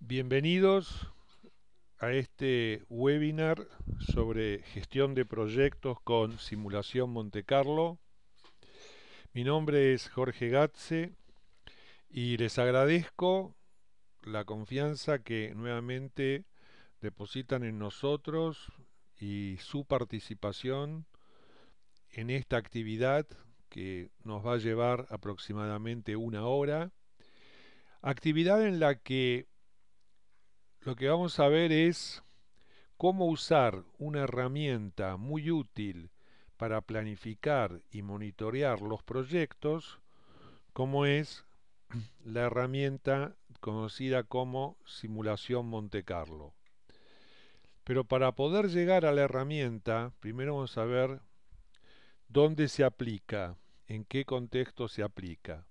Bienvenidos a este webinar sobre gestión de proyectos con simulación Monte Carlo. Mi nombre es Jorge Gatze y les agradezco la confianza que nuevamente depositan en nosotros y su participación en esta actividad que nos va a llevar aproximadamente una hora. Actividad en la que lo que vamos a ver es cómo usar una herramienta muy útil para planificar y monitorear los proyectos, como es la herramienta conocida como simulación Monte Carlo. Pero para poder llegar a la herramienta, primero vamos a ver dónde se aplica, en qué contexto se aplica.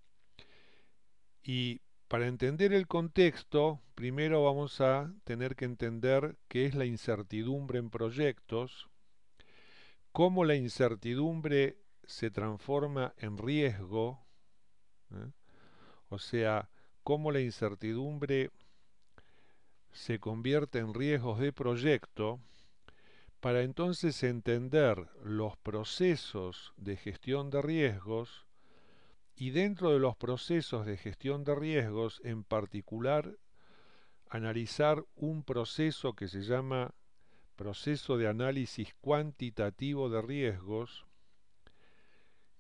Y para entender el contexto, primero vamos a tener que entender qué es la incertidumbre en proyectos, cómo la incertidumbre se transforma en riesgo, ¿eh? O sea, cómo la incertidumbre se convierte en riesgos de proyecto, para entonces entender los procesos de gestión de riesgos y dentro de los procesos de gestión de riesgos, en particular, analizar un proceso que se llama proceso de análisis cuantitativo de riesgos.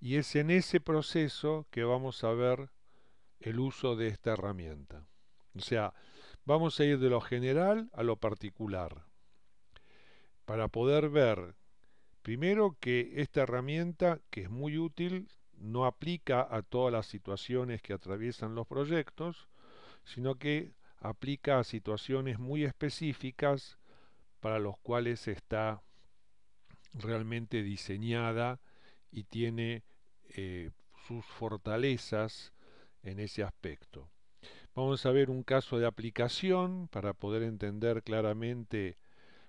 Y es en ese proceso que vamos a ver el uso de esta herramienta. O sea, vamos a ir de lo general a lo particular, para poder ver, primero, que esta herramienta, que es muy útil, no aplica a todas las situaciones que atraviesan los proyectos, sino que aplica a situaciones muy específicas para los cuales está realmente diseñada y tiene sus fortalezas en ese aspecto. Vamos a ver un caso de aplicación para poder entender claramente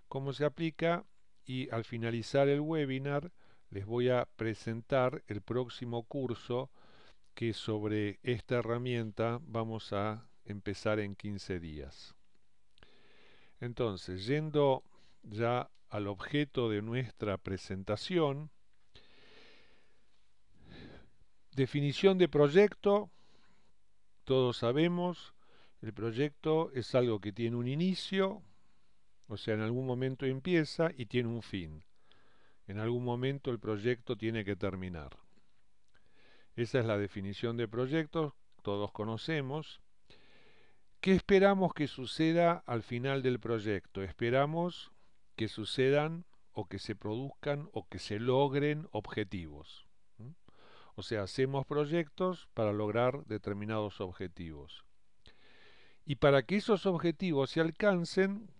cómo se aplica y al finalizar el webinar les voy a presentar el próximo curso que sobre esta herramienta vamos a empezar en 15 días. Entonces, yendo ya al objeto de nuestra presentación, definición de proyecto. Todos sabemos, el proyecto es algo que tiene un inicio, o sea, en algún momento empieza y tiene un fin. En algún momento el proyecto tiene que terminar. Esa es la definición de proyectos, todos conocemos. ¿Qué esperamos que suceda al final del proyecto? Esperamos que sucedan o que se produzcan o que se logren objetivos. O sea, hacemos proyectos para lograr determinados objetivos. Y para que esos objetivos se alcancen,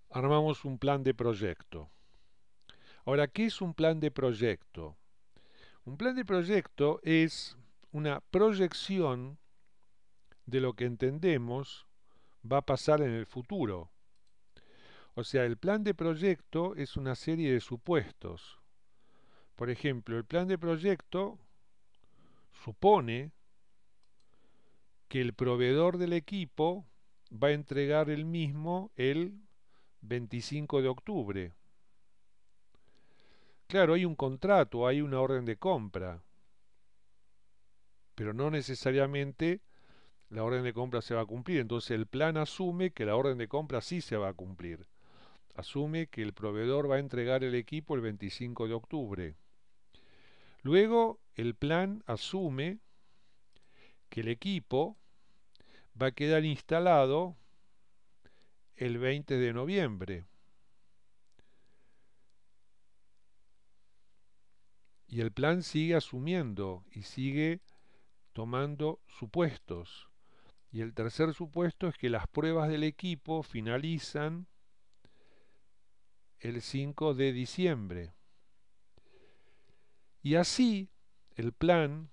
armamos un plan de proyecto. Ahora, ¿qué es un plan de proyecto? Un plan de proyecto es una proyección de lo que entendemos va a pasar en el futuro. O sea, el plan de proyecto es una serie de supuestos. Por ejemplo, el plan de proyecto supone que el proveedor del equipo va a entregar el mismo el 25 de octubre. Claro, hay un contrato, hay una orden de compra, pero no necesariamente la orden de compra se va a cumplir. Entonces el plan asume que la orden de compra sí se va a cumplir. Asume que el proveedor va a entregar el equipo el 25 de octubre. Luego el plan asume que el equipo va a quedar instalado el 20 de noviembre. Y el plan sigue asumiendo y sigue tomando supuestos. Y el tercer supuesto es que las pruebas del equipo finalizan el 5 de diciembre. Y así el plan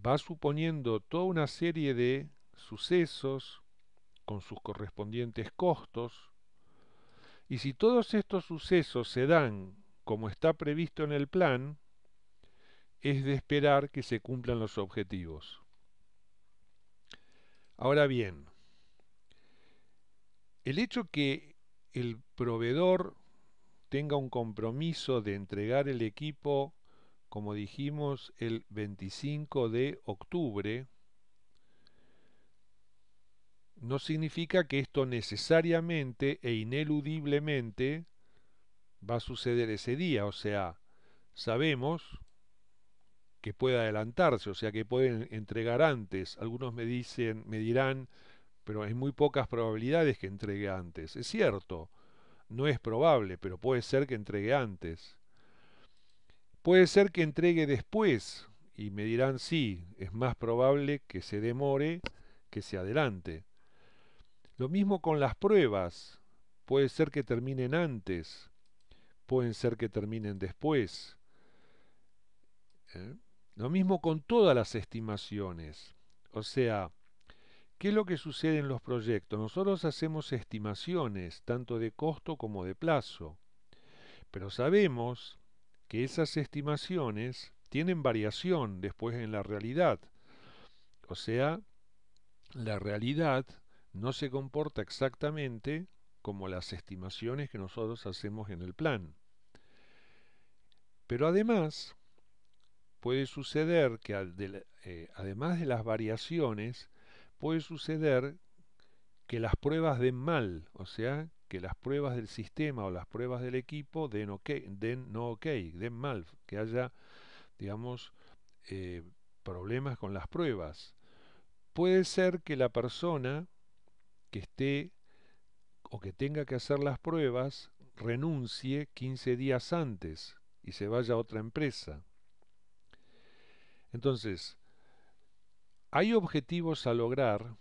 va suponiendo toda una serie de sucesos con sus correspondientes costos, y si todos estos sucesos se dan como está previsto en el plan, es de esperar que se cumplan los objetivos. Ahora bien, El hecho que el proveedor tenga un compromiso de entregar el equipo, como dijimos, el 25 de octubre, no significa que esto necesariamente e ineludiblemente va a suceder ese día. O sea, sabemos que puede adelantarse, o sea, que pueden entregar antes. Algunos me dirán, pero hay muy pocas probabilidades que entregue antes. Es cierto, no es probable, pero puede ser que entregue antes. Puede ser que entregue después, y me dirán sí, es más probable que se demore que se adelante. Lo mismo con las pruebas. Puede ser que terminen antes, pueden ser que terminen después. ¿Eh? Lo mismo con todas las estimaciones. O sea, ¿qué es lo que sucede en los proyectos? Nosotros hacemos estimaciones, tanto de costo como de plazo, pero sabemos que esas estimaciones tienen variación después en la realidad. O sea, la realidad no se comporta exactamente como las estimaciones que nosotros hacemos en el plan. Pero además, puede suceder que además de las variaciones, puede suceder que las pruebas den mal, o sea, que las pruebas del sistema o las pruebas del equipo den no ok, den mal, que haya, digamos, eh, problemas con las pruebas. Puede ser que la persona que esté o que tenga que hacer las pruebas renuncie 15 días antes y se vaya a otra empresa. Entonces, hay objetivos a lograr,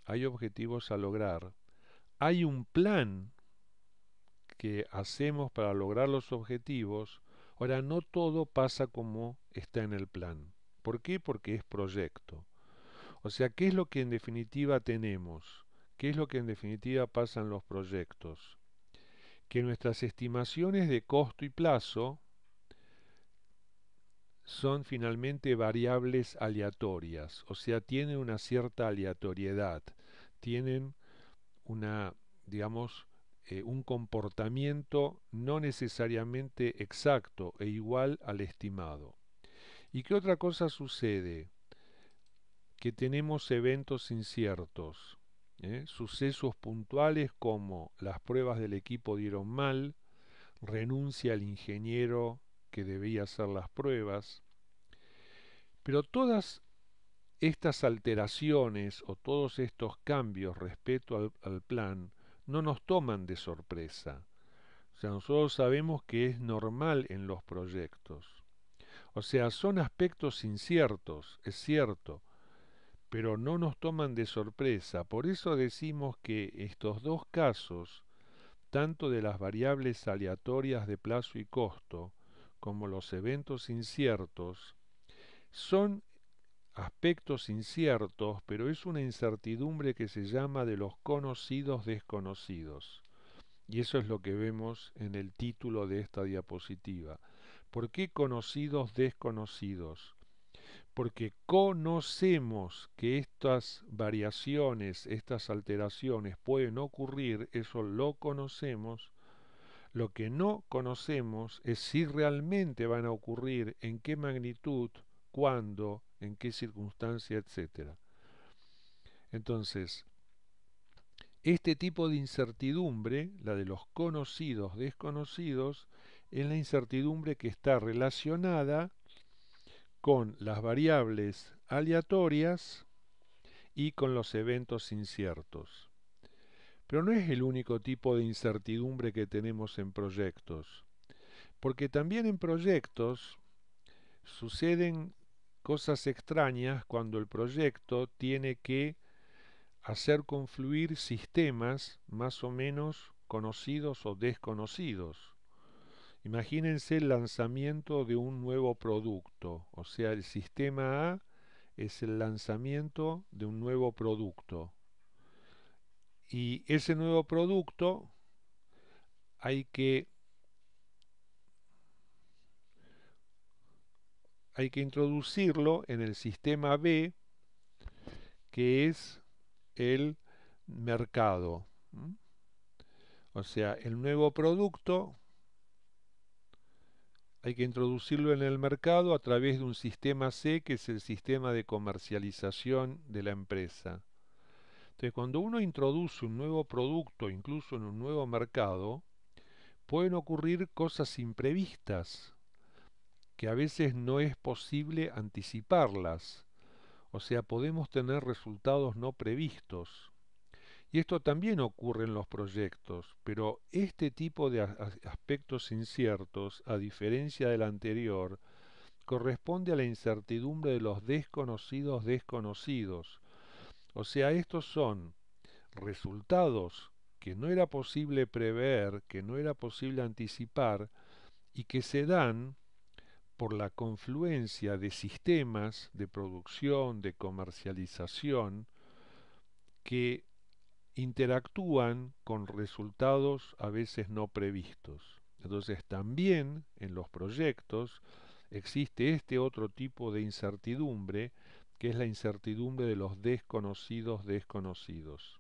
hay objetivos a lograr, hay un plan que hacemos para lograr los objetivos. Ahora, no todo pasa como está en el plan. ¿Por qué? Porque es proyecto. O sea, ¿qué es lo que en definitiva tenemos? ¿Qué es lo que en definitiva pasa en los proyectos? Que nuestras estimaciones de costo y plazo son finalmente variables aleatorias, o sea, tienen una cierta aleatoriedad, tienen una, digamos, un comportamiento no necesariamente exacto e igual al estimado. ¿Y qué otra cosa sucede? Que tenemos eventos inciertos, sucesos puntuales como las pruebas del equipo dieron mal, renuncia el ingeniero que debía hacer las pruebas, pero todas estas alteraciones o todos estos cambios respecto al plan no nos toman de sorpresa. O sea, nosotros sabemos que es normal en los proyectos. O sea, son aspectos inciertos, es cierto, pero no nos toman de sorpresa. Por eso decimos que estos dos casos, tanto de las variables aleatorias de plazo y costo, como los eventos inciertos, son aspectos inciertos, pero es una incertidumbre que se llama de los conocidos desconocidos. Y eso es lo que vemos en el título de esta diapositiva. ¿Por qué conocidos desconocidos? Porque conocemos que estas variaciones, estas alteraciones pueden ocurrir, eso lo conocemos. Lo que no conocemos es si realmente van a ocurrir, en qué magnitud, cuándo, en qué circunstancia, etcétera. Entonces, este tipo de incertidumbre, la de los conocidos desconocidos, es la incertidumbre que está relacionada con las variables aleatorias y con los eventos inciertos. Pero no es el único tipo de incertidumbre que tenemos en proyectos, porque también en proyectos suceden cosas extrañas cuando el proyecto tiene que hacer confluir sistemas más o menos conocidos o desconocidos. Imagínense el lanzamiento de un nuevo producto, o sea, el sistema A es el lanzamiento de un nuevo producto. Y ese nuevo producto hay que, hay que introducirlo en el sistema B, que es el mercado. ¿Mm? O sea, el nuevo producto hay que introducirlo en el mercado a través de un sistema C, que es el sistema de comercialización de la empresa. Entonces, cuando uno introduce un nuevo producto, incluso en un nuevo mercado, pueden ocurrir cosas imprevistas, que a veces no es posible anticiparlas. O sea, podemos tener resultados no previstos. Y esto también ocurre en los proyectos, pero este tipo de aspectos inciertos, a diferencia del anterior, corresponde a la incertidumbre de los desconocidos desconocidos. O sea, estos son resultados que no era posible prever, que no era posible anticipar y que se dan por la confluencia de sistemas de producción, de comercialización, que interactúan con resultados a veces no previstos. Entonces también en los proyectos existe este otro tipo de incertidumbre, que es la incertidumbre de los desconocidos desconocidos.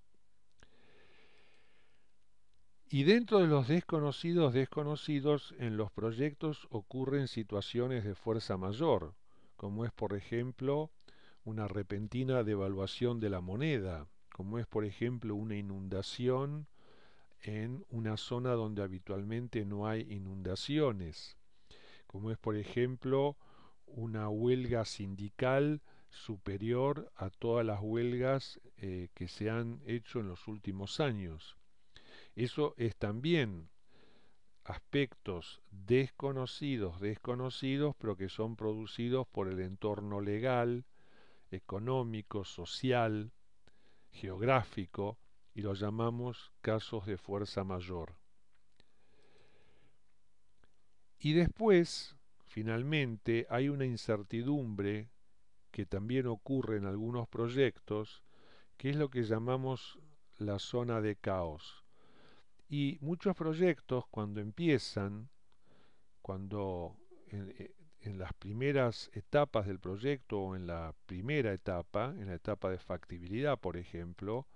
Y dentro de los desconocidos desconocidos, en los proyectos ocurren situaciones de fuerza mayor, como es por ejemplo una repentina devaluación de la moneda, como es por ejemplo una inundación en una zona donde habitualmente no hay inundaciones, como es por ejemplo una huelga sindical superior a todas las huelgas que se han hecho en los últimos años. Eso es también aspectos desconocidos, pero que son producidos por el entorno legal, económico, social, geográfico, y los llamamos casos de fuerza mayor. Y después, finalmente, hay una incertidumbre que también ocurre en algunos proyectos, que es lo que llamamos la zona de caos. Y muchos proyectos cuando empiezan, cuando en las primeras etapas del proyecto o en la primera etapa, en la etapa de factibilidad, por ejemplo,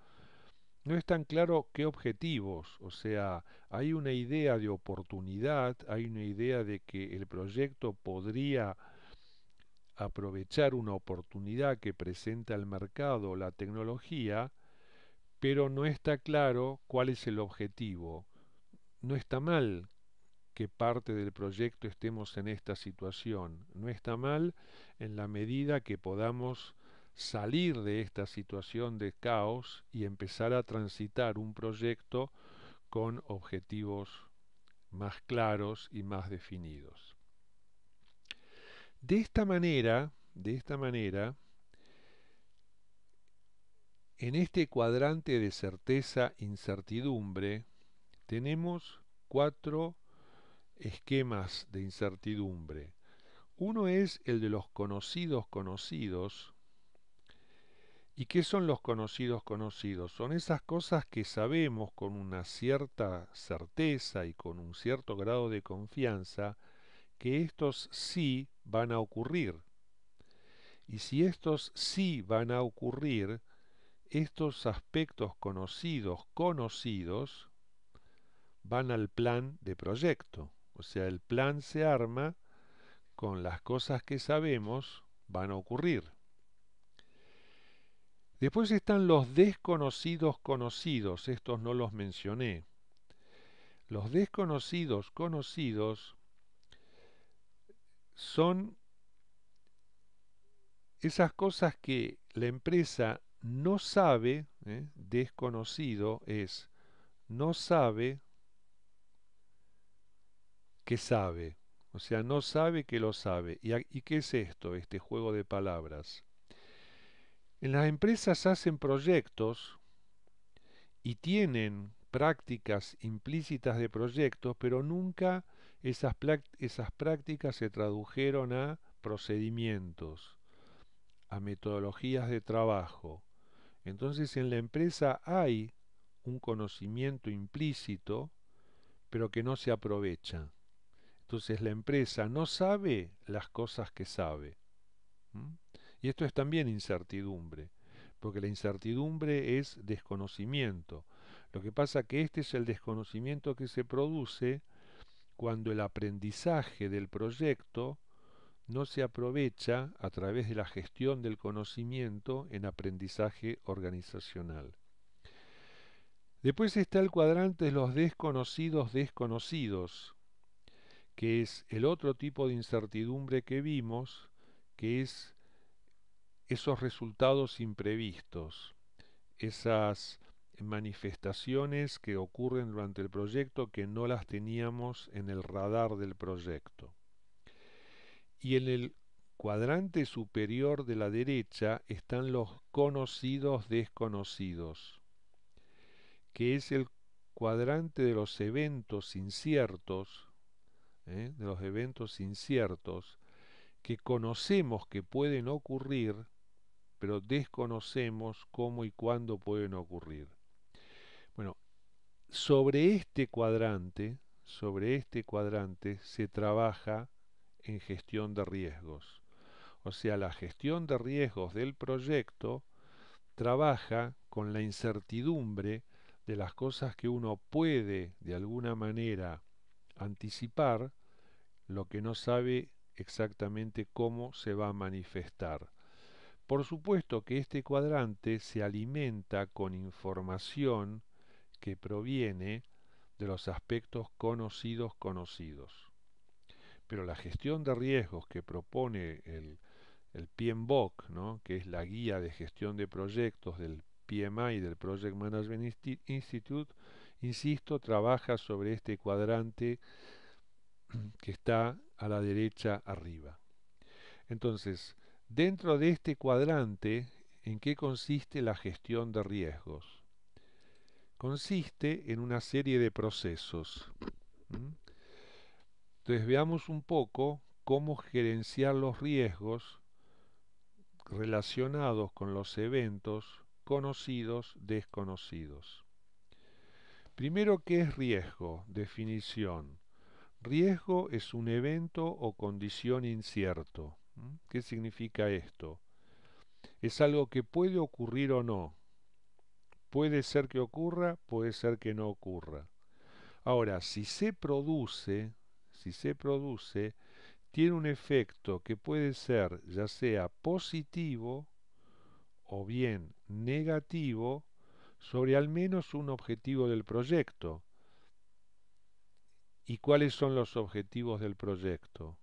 no es tan claro qué objetivos, o sea, hay una idea de oportunidad, hay una idea de que el proyecto podría aprovechar una oportunidad que presenta el mercado o la tecnología, pero no está claro cuál es el objetivo. No está mal que parte del proyecto estemos en esta situación. No está mal en la medida que podamos salir de esta situación de caos y empezar a transitar un proyecto con objetivos más claros y más definidos. De esta manera, en este cuadrante de certeza-incertidumbre, tenemos cuatro esquemas de incertidumbre. Uno es el de los conocidos conocidos. ¿Y qué son los conocidos conocidos? Son esas cosas que sabemos con una cierta certeza y con un cierto grado de confianza que estos sí van a ocurrir. Y si estos sí van a ocurrir, estos aspectos conocidos, van al plan de proyecto. O sea, el plan se arma con las cosas que sabemos van a ocurrir. Después están los desconocidos conocidos, estos no los mencioné. Los desconocidos conocidos son esas cosas que la empresa no sabe, desconocido es no sabe que sabe, o sea, no sabe que lo sabe. ¿Y qué es esto, este juego de palabras? En las empresas hacen proyectos y tienen prácticas implícitas de proyectos, pero nunca esas prácticas se tradujeron a procedimientos, a metodologías de trabajo. Entonces en la empresa hay un conocimiento implícito, pero que no se aprovecha. Entonces la empresa no sabe las cosas que sabe. ¿Mm? Y esto es también incertidumbre, porque la incertidumbre es desconocimiento. Lo que pasa que este es el desconocimiento que se produce cuando el aprendizaje del proyecto no se aprovecha a través de la gestión del conocimiento en aprendizaje organizacional. Después está el cuadrante de los desconocidos desconocidos, que es el otro tipo de incertidumbre que vimos, que es esos resultados imprevistos, esas manifestaciones que ocurren durante el proyecto que no las teníamos en el radar del proyecto. Y en el cuadrante superior de la derecha están los conocidos desconocidos, que es el cuadrante de los eventos inciertos, de los eventos inciertos que conocemos que pueden ocurrir, pero desconocemos cómo y cuándo pueden ocurrir. Bueno, sobre este cuadrante se trabaja en gestión de riesgos. O sea, la gestión de riesgos del proyecto trabaja con la incertidumbre de las cosas que uno puede de alguna manera anticipar, lo que no sabe exactamente cómo se va a manifestar. Por supuesto que este cuadrante se alimenta con información que proviene de los aspectos conocidos. Pero la gestión de riesgos que propone el PMBOK, ¿no?, que es la guía de gestión de proyectos del PMI, del Project Management Institute, insisto, trabaja sobre este cuadrante que está a la derecha arriba. Entonces, dentro de este cuadrante, ¿en qué consiste la gestión de riesgos? Consiste en una serie de procesos. Entonces veamos un poco cómo gerenciar los riesgos relacionados con los eventos conocidos, desconocidos. Primero, ¿qué es riesgo? Definición. Riesgo es un evento o condición incierto. ¿Qué significa esto? Es algo que puede ocurrir o no. Puede ser que ocurra, puede ser que no ocurra. Ahora, si se produce, tiene un efecto que puede ser ya sea positivo o bien negativo sobre al menos un objetivo del proyecto. ¿Y cuáles son los objetivos del proyecto?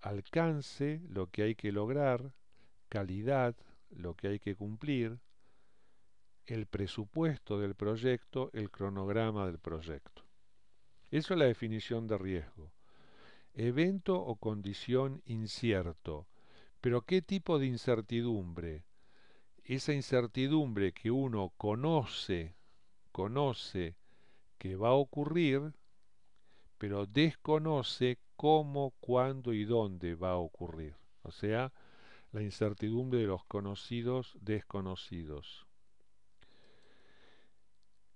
Alcance, lo que hay que lograr; calidad, lo que hay que cumplir; el presupuesto del proyecto, el cronograma del proyecto. Eso es la definición de riesgo. Evento o condición incierto. Pero ¿qué tipo de incertidumbre? Esa incertidumbre que uno conoce que va a ocurrir, pero desconoce cómo, cuándo y dónde va a ocurrir. O sea, la incertidumbre de los conocidos desconocidos.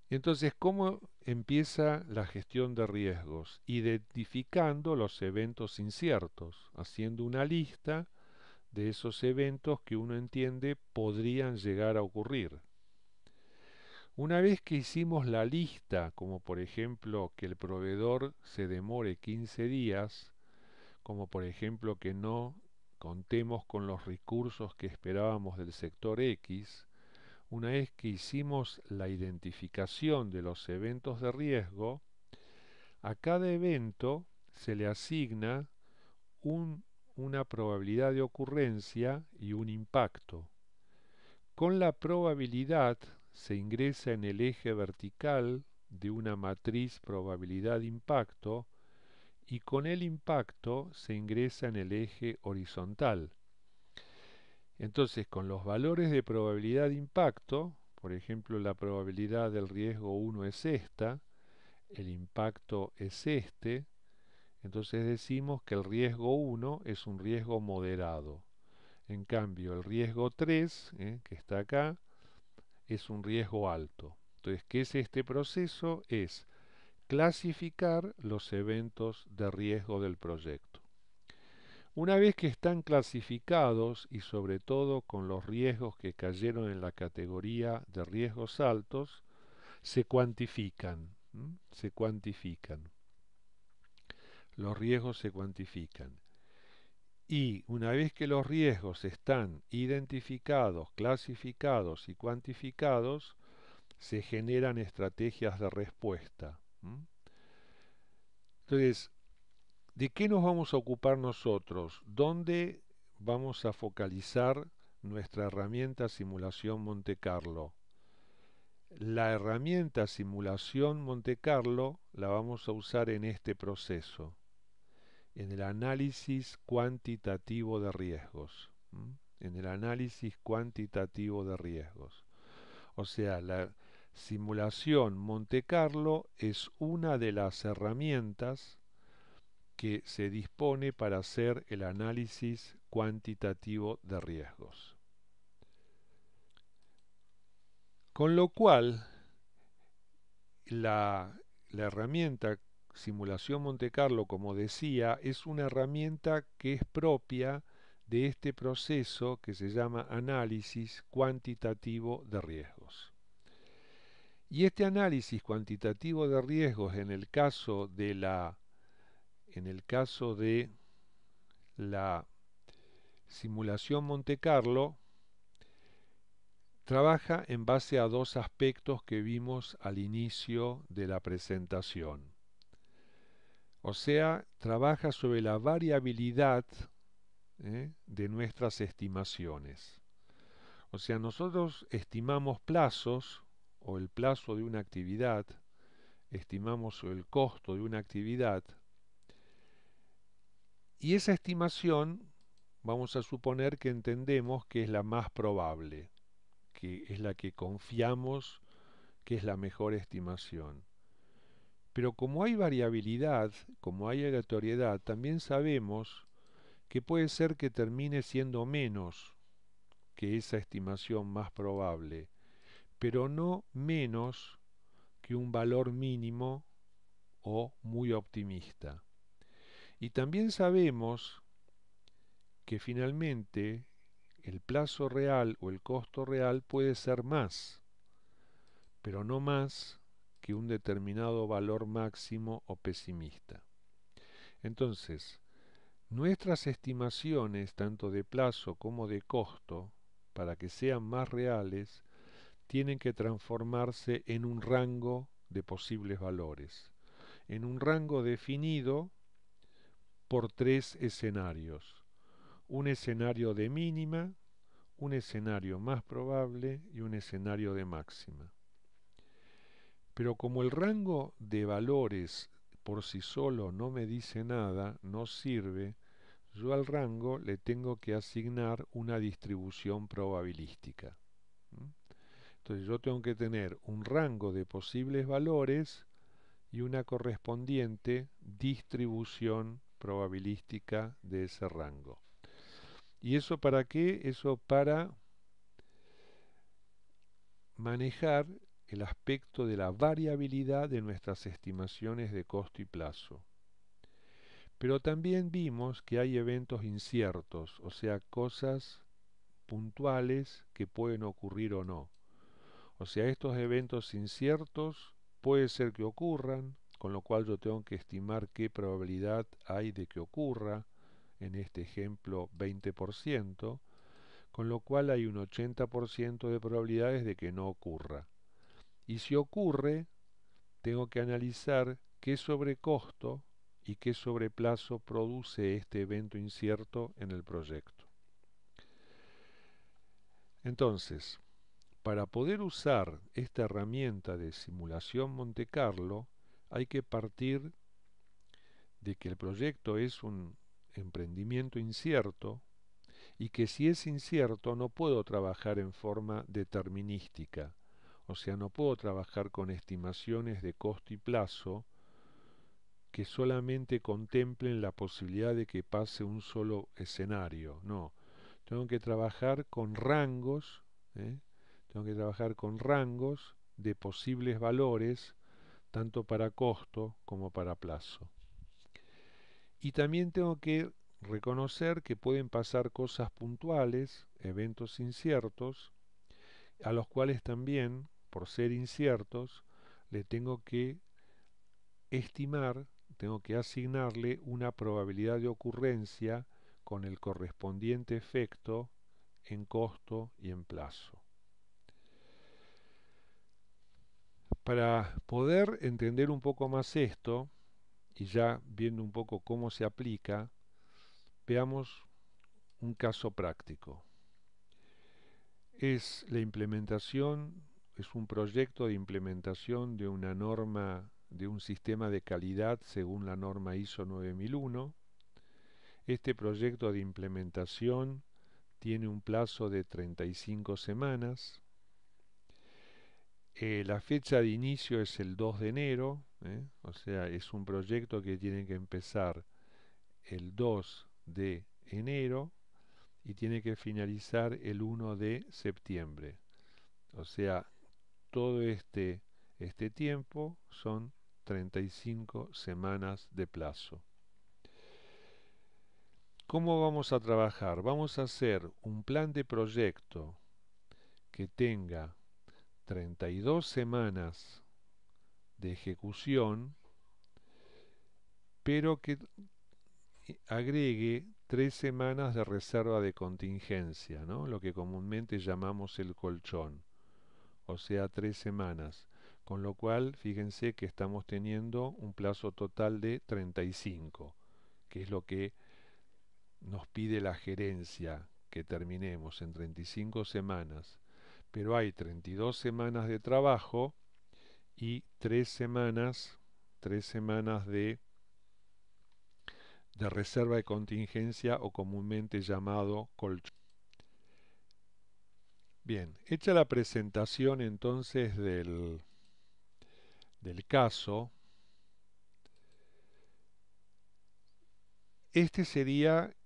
Entonces, ¿cómo empieza la gestión de riesgos? Identificando los eventos inciertos, haciendo una lista de esos eventos que uno entiende podrían llegar a ocurrir. Una vez que hicimos la lista, como por ejemplo que el proveedor se demore 15 días, como por ejemplo que no contemos con los recursos que esperábamos del sector X, una vez que hicimos la identificación de los eventos de riesgo, a cada evento se le asigna una probabilidad de ocurrencia y un impacto. Con la probabilidad se ingresa en el eje vertical de una matriz probabilidad-impacto y con el impacto se ingresa en el eje horizontal. Entonces, con los valores de probabilidad-impacto, por ejemplo, la probabilidad del riesgo 1 es esta, el impacto es este, entonces decimos que el riesgo 1 es un riesgo moderado. En cambio, el riesgo 3, que está acá, es un riesgo alto. Entonces, ¿qué es este proceso? Es clasificar los eventos de riesgo del proyecto. Una vez que están clasificados y sobre todo con los riesgos que cayeron en la categoría de riesgos altos, se cuantifican. ¿M? Se cuantifican. Los riesgos se cuantifican. Y una vez que los riesgos están identificados, clasificados y cuantificados, se generan estrategias de respuesta. ¿M? Entonces, ¿de qué nos vamos a ocupar nosotros? ¿Dónde vamos a focalizar nuestra herramienta simulación Monte Carlo? La herramienta simulación Monte Carlo la vamos a usar en este proceso, en el análisis cuantitativo de riesgos. ¿M? En el análisis cuantitativo de riesgos. O sea, la simulación Monte Carlo es una de las herramientas que se dispone para hacer el análisis cuantitativo de riesgos. Con lo cual, la herramienta simulación Monte Carlo, como decía, es una herramienta que es propia de este proceso que se llama análisis cuantitativo de riesgos. Y este análisis cuantitativo de riesgos en el caso de la simulación Monte Carlo trabaja en base a dos aspectos que vimos al inicio de la presentación. O sea, trabaja sobre la variabilidad de nuestras estimaciones. O sea, nosotros estimamos plazos o el plazo de una actividad, estimamos el costo de una actividad, y esa estimación vamos a suponer que entendemos que es la más probable, que es la que confiamos que es la mejor estimación. Pero como hay variabilidad, como hay aleatoriedad, también sabemos que puede ser que termine siendo menos que esa estimación más probable, pero no menos que un valor mínimo o muy optimista. Y también sabemos que finalmente el plazo real o el costo real puede ser más, pero no más que un determinado valor máximo o pesimista. Entonces, nuestras estimaciones, tanto de plazo como de costo, para que sean más reales, tienen que transformarse en un rango de posibles valores, en un rango definido por tres escenarios. Un escenario de mínima, un escenario más probable y un escenario de máxima. Pero como el rango de valores por sí solo no me dice nada, no sirve, yo al rango le tengo que asignar una distribución probabilística. Entonces yo tengo que tener un rango de posibles valores y una correspondiente distribución probabilística de ese rango. ¿Y eso para qué? Eso para manejar el aspecto de la variabilidad de nuestras estimaciones de costo y plazo. Pero también vimos que hay eventos inciertos, o sea, cosas puntuales que pueden ocurrir o no. O sea, estos eventos inciertos puede ser que ocurran, con lo cual yo tengo que estimar qué probabilidad hay de que ocurra, en este ejemplo 20%, con lo cual hay un 80% de probabilidades de que no ocurra. Y si ocurre, tengo que analizar qué sobrecosto y qué sobreplazo produce este evento incierto en el proyecto. Entonces, para poder usar esta herramienta de simulación Monte Carlo, hay que partir de que el proyecto es un emprendimiento incierto y que si es incierto no puedo trabajar en forma determinística, o sea, no puedo trabajar con estimaciones de costo y plazo que solamente contemplen la posibilidad de que pase un solo escenario. No, tengo que trabajar con rangos, tengo que trabajar con rangos de posibles valores, tanto para costo como para plazo. Y también tengo que reconocer que pueden pasar cosas puntuales, eventos inciertos, a los cuales también, por ser inciertos, le tengo que estimar, tengo que asignarle una probabilidad de ocurrencia con el correspondiente efecto en costo y en plazo. Para poder entender un poco más esto, y ya viendo un poco cómo se aplica, veamos un caso práctico. Es la implementación, es un proyecto de implementación de una norma, de un sistema de calidad según la norma ISO 9001. Este proyecto de implementación tiene un plazo de 35 semanas. La fecha de inicio es el 2 de enero, o sea, es un proyecto que tiene que empezar el 2 de enero y tiene que finalizar el 1 de septiembre. O sea, todo este tiempo son 35 semanas de plazo. ¿Cómo vamos a trabajar? Vamos a hacer un plan de proyecto que tenga 32 semanas de ejecución, pero que agregue 3 semanas de reserva de contingencia, ¿no? Lo que comúnmente llamamos el colchón, o sea, 3 semanas. Con lo cual, fíjense que estamos teniendo un plazo total de 35, que es lo que nos pide la gerencia que terminemos en 35 semanas. Pero hay 32 semanas de trabajo y 3 semanas de reserva de contingencia o comúnmente llamado colchón. Bien, hecha la presentación entonces del caso, este sería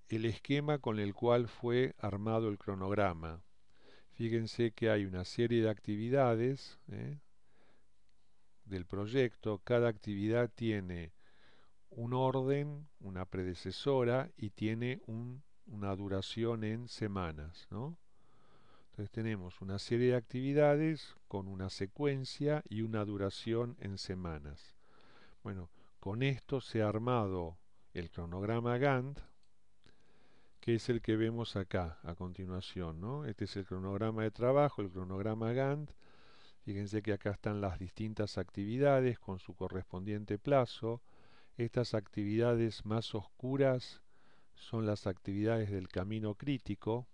el esquema con el cual fue armado el cronograma. Fíjense que hay una serie de actividades del proyecto. Cada actividad tiene un orden, una predecesora y tiene una duración en semanas, ¿no? Entonces tenemos una serie de actividades con una secuencia y una duración en semanas. Bueno, con esto se ha armado el cronograma Gantt, que es el que vemos acá a continuación, ¿no? Este es el cronograma de trabajo, el cronograma Gantt. Fíjense que acá están las distintas actividades con su correspondiente plazo. Estas actividades más oscuras son las actividades del camino crítico.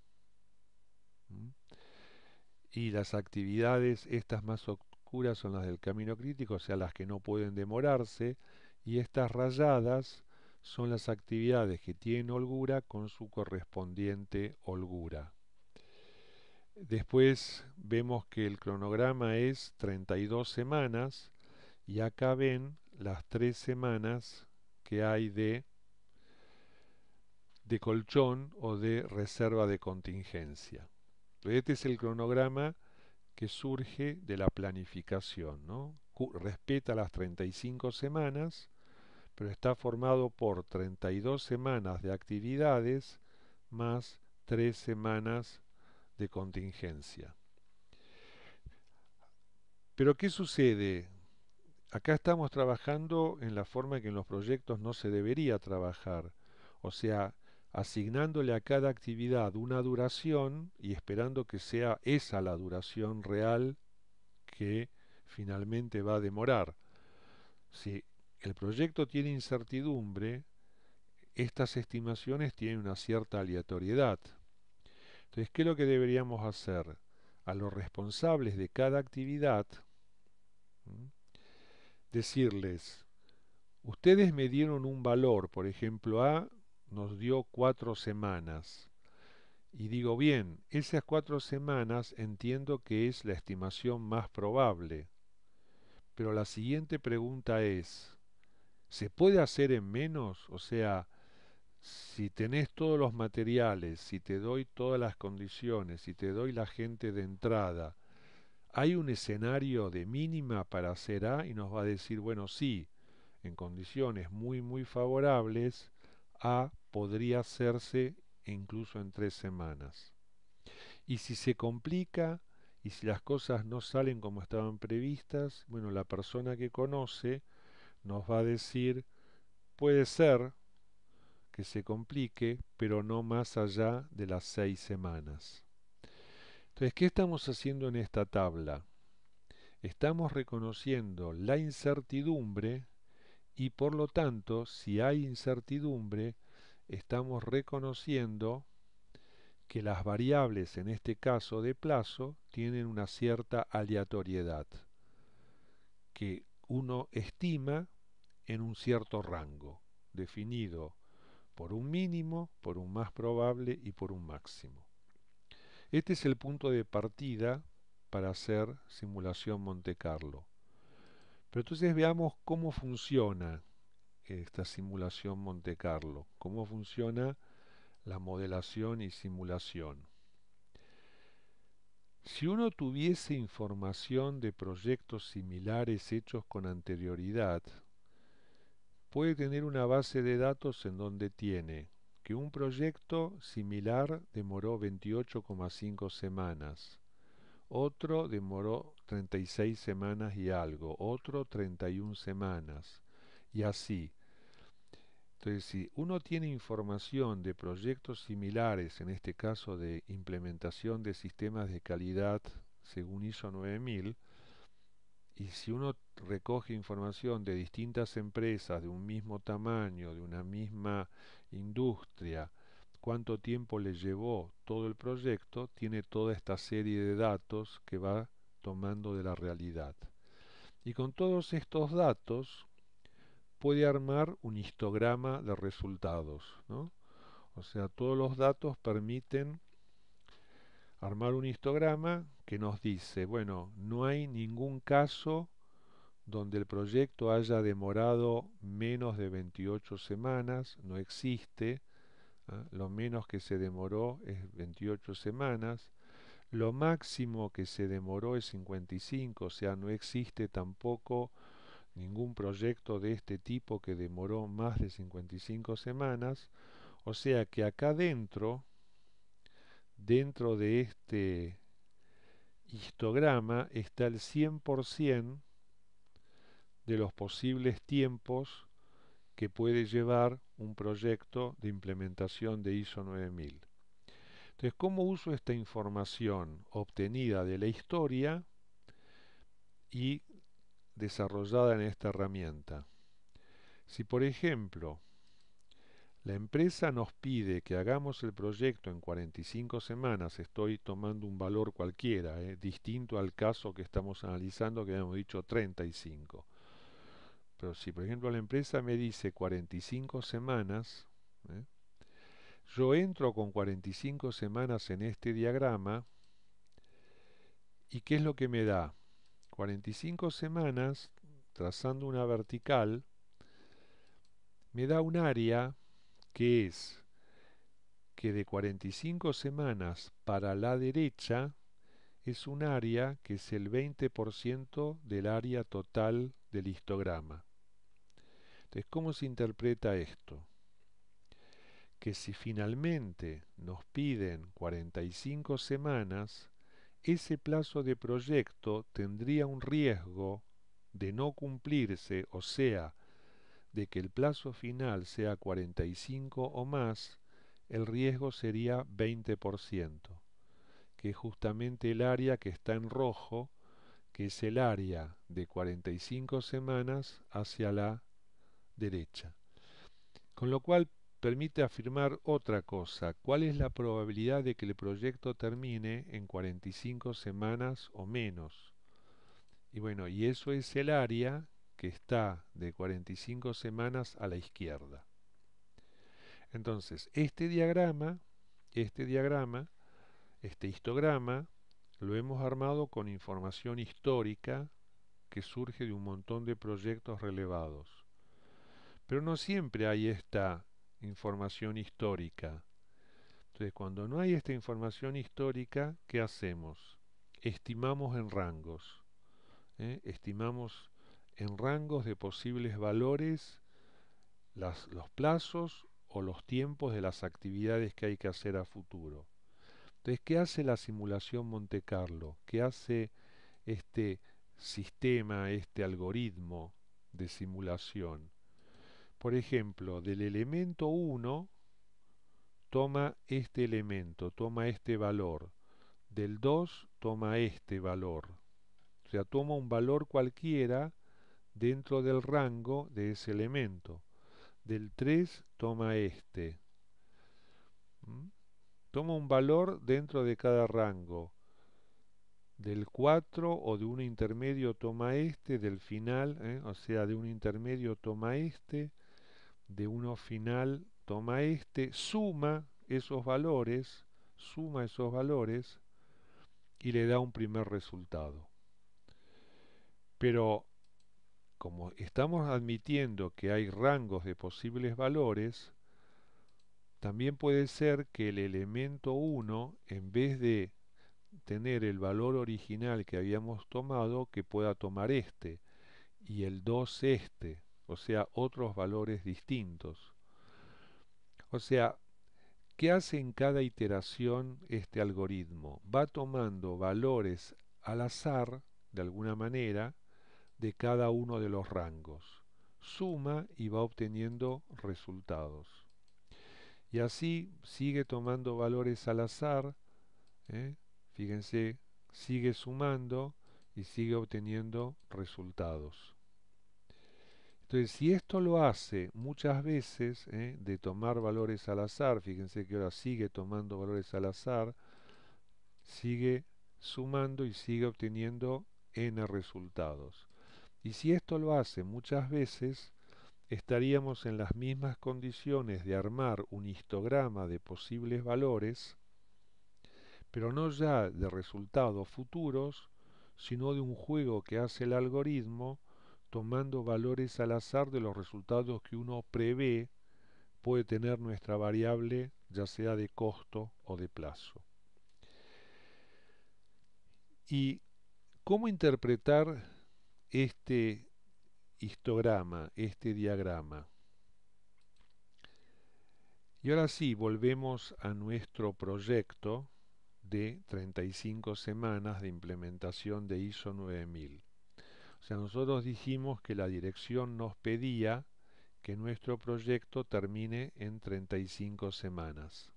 Y las actividades estas más oscuras son las del camino crítico, o sea, las que no pueden demorarse, y estas rayadas son las actividades que tienen holgura con su correspondiente holgura. Después vemos que el cronograma es 32 semanas y acá ven las 3 semanas que hay de colchón o de reserva de contingencia. Este es el cronograma que surge de la planificación, ¿no? Respeta las 35 semanas, pero está formado por 32 semanas de actividades más 3 semanas de contingencia. Pero ¿qué sucede? Acá estamos trabajando en la forma que en los proyectos no se debería trabajar, o sea, asignándole a cada actividad una duración y esperando que sea esa la duración real que finalmente va a demorar. Si el proyecto tiene incertidumbre, estas estimaciones tienen una cierta aleatoriedad. Entonces, ¿qué es lo que deberíamos hacer? A los responsables de cada actividad, decirles, ustedes me dieron un valor, por ejemplo, A nos dio 4 semanas. Y digo, bien, esas 4 semanas entiendo que es la estimación más probable. Pero la siguiente pregunta es, ¿se puede hacer en menos? O sea, si tenés todos los materiales, si te doy todas las condiciones, si te doy la gente de entrada, ¿hay un escenario de mínima para hacer A? Y nos va a decir, bueno, sí, en condiciones muy favorables, A podría hacerse incluso en 3 semanas. Y si se complica y si las cosas no salen como estaban previstas, bueno, la persona que conoce nos va a decir, puede ser que se complique, pero no más allá de las 6 semanas. Entonces, ¿qué estamos haciendo en esta tabla? Estamos reconociendo la incertidumbre y por lo tanto, si hay incertidumbre, estamos reconociendo que las variables, en este caso de plazo, tienen una cierta aleatoriedad que uno estima en un cierto rango, definido por un mínimo, por un más probable y por un máximo. Este es el punto de partida para hacer simulación Monte Carlo. Pero entonces veamos cómo funciona esta simulación Monte Carlo, cómo funciona la modelación y simulación. Si uno tuviese información de proyectos similares hechos con anterioridad, puede tener una base de datos en donde tiene que un proyecto similar demoró 28,5 semanas, otro demoró 36 semanas y algo, otro 31 semanas, y así. Entonces, si uno tiene información de proyectos similares, en este caso de implementación de sistemas de calidad según ISO 9000, y si uno recoge información de distintas empresas de un mismo tamaño, de una misma industria, cuánto tiempo le llevó todo el proyecto, tiene toda esta serie de datos que va tomando de la realidad. Y con todos estos datos puede armar un histograma de resultados, ¿no? O sea, todos los datos permiten armar un histograma que nos dice, bueno, no hay ningún caso donde el proyecto haya demorado menos de 28 semanas, no existe, ¿ah? Lo menos que se demoró es 28 semanas, lo máximo que se demoró es 55, o sea, no existe tampoco ningún proyecto de este tipo que demoró más de 55 semanas, o sea que acá dentro de este histograma está el 100% de los posibles tiempos que puede llevar un proyecto de implementación de ISO 9000. Entonces, ¿cómo uso esta información obtenida de la historia y desarrollada en esta herramienta? Si, por ejemplo, la empresa nos pide que hagamos el proyecto en 45 semanas, estoy tomando un valor cualquiera, distinto al caso que estamos analizando, que habíamos dicho 35. Pero si, por ejemplo, la empresa me dice 45 semanas, ¿eh? Yo entro con 45 semanas en este diagrama y ¿qué es lo que me da? 45 semanas, trazando una vertical, me da un área que es que de 45 semanas para la derecha es un área que es el 20% del área total del histograma. Entonces, ¿cómo se interpreta esto? Que si finalmente nos piden 45 semanas, ese plazo de proyecto tendría un riesgo de no cumplirse, o sea, de que el plazo final sea 45 o más, el riesgo sería 20%, que es justamente el área que está en rojo, que es el área de 45 semanas hacia la derecha. Con lo cual permite afirmar otra cosa, ¿cuál es la probabilidad de que el proyecto termine en 45 semanas o menos? Y bueno, y eso es el área que está de 45 semanas a la izquierda. Entonces, este histograma, lo hemos armado con información histórica que surge de un montón de proyectos relevados. Pero no siempre hay esta información histórica. Entonces, cuando no hay esta información histórica, ¿qué hacemos? Estimamos en rangos. Estimamos en rangos de posibles valores los plazos o los tiempos de las actividades que hay que hacer a futuro. Entonces, ¿qué hace la simulación Monte Carlo? ¿Qué hace este sistema, este algoritmo de simulación? Por ejemplo, del elemento 1 toma este elemento, toma este valor. Del 2 toma este valor. O sea, toma un valor cualquiera dentro del rango de ese elemento. Del 3 toma este. ¿Mm? Toma un valor dentro de cada rango. Del 4 o de un intermedio toma este, del final, o sea, de un intermedio toma este, de uno final toma este, suma esos valores y le da un primer resultado. Pero como estamos admitiendo que hay rangos de posibles valores, también puede ser que el elemento 1, en vez de tener el valor original que habíamos tomado, que pueda tomar este, y el 2 este, o sea, otros valores distintos. O sea, ¿qué hace en cada iteración este algoritmo? Va tomando valores al azar, de alguna manera, de cada uno de los rangos. Suma y va obteniendo resultados. Y así sigue tomando valores al azar, ¿eh? Fíjense, sigue sumando y sigue obteniendo resultados. Entonces, si esto lo hace muchas veces, de tomar valores al azar, fíjense que ahora sigue tomando valores al azar, sigue sumando y sigue obteniendo n resultados. Y si esto lo hace muchas veces, estaríamos en las mismas condiciones de armar un histograma de posibles valores, pero no ya de resultados futuros, sino de un juego que hace el algoritmo tomando valores al azar de los resultados que uno prevé puede tener nuestra variable, ya sea de costo o de plazo. ¿Y cómo interpretar este histograma, este diagrama? Y ahora sí, volvemos a nuestro proyecto de 35 semanas de implementación de ISO 9000. O sea, nosotros dijimos que la dirección nos pedía que nuestro proyecto termine en 35 semanas.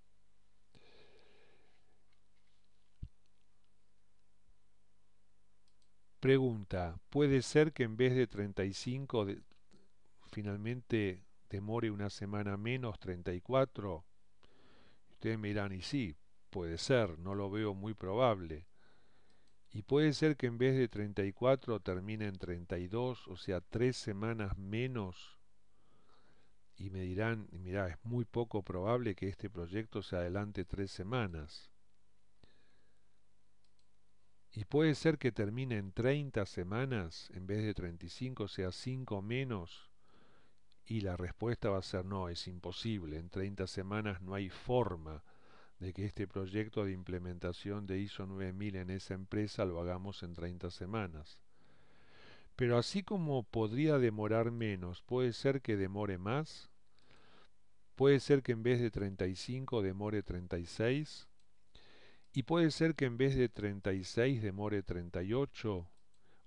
Pregunta, ¿puede ser que en vez de 35 finalmente demore una semana menos, 34? Ustedes me dirán, y sí, puede ser, no lo veo muy probable. Y puede ser que en vez de 34 termine en 32, o sea, 3 semanas menos. Y me dirán, mira, es muy poco probable que este proyecto se adelante 3 semanas. Y puede ser que termine en 30 semanas en vez de 35, o sea, 5 menos. Y la respuesta va a ser no, es imposible. En 30 semanas no hay forma de que este proyecto de implementación de ISO 9000 en esa empresa lo hagamos en 30 semanas. Pero así como podría demorar menos, puede ser que demore más. Puede ser que en vez de 35 demore 36. Y puede ser que en vez de 36 demore 38.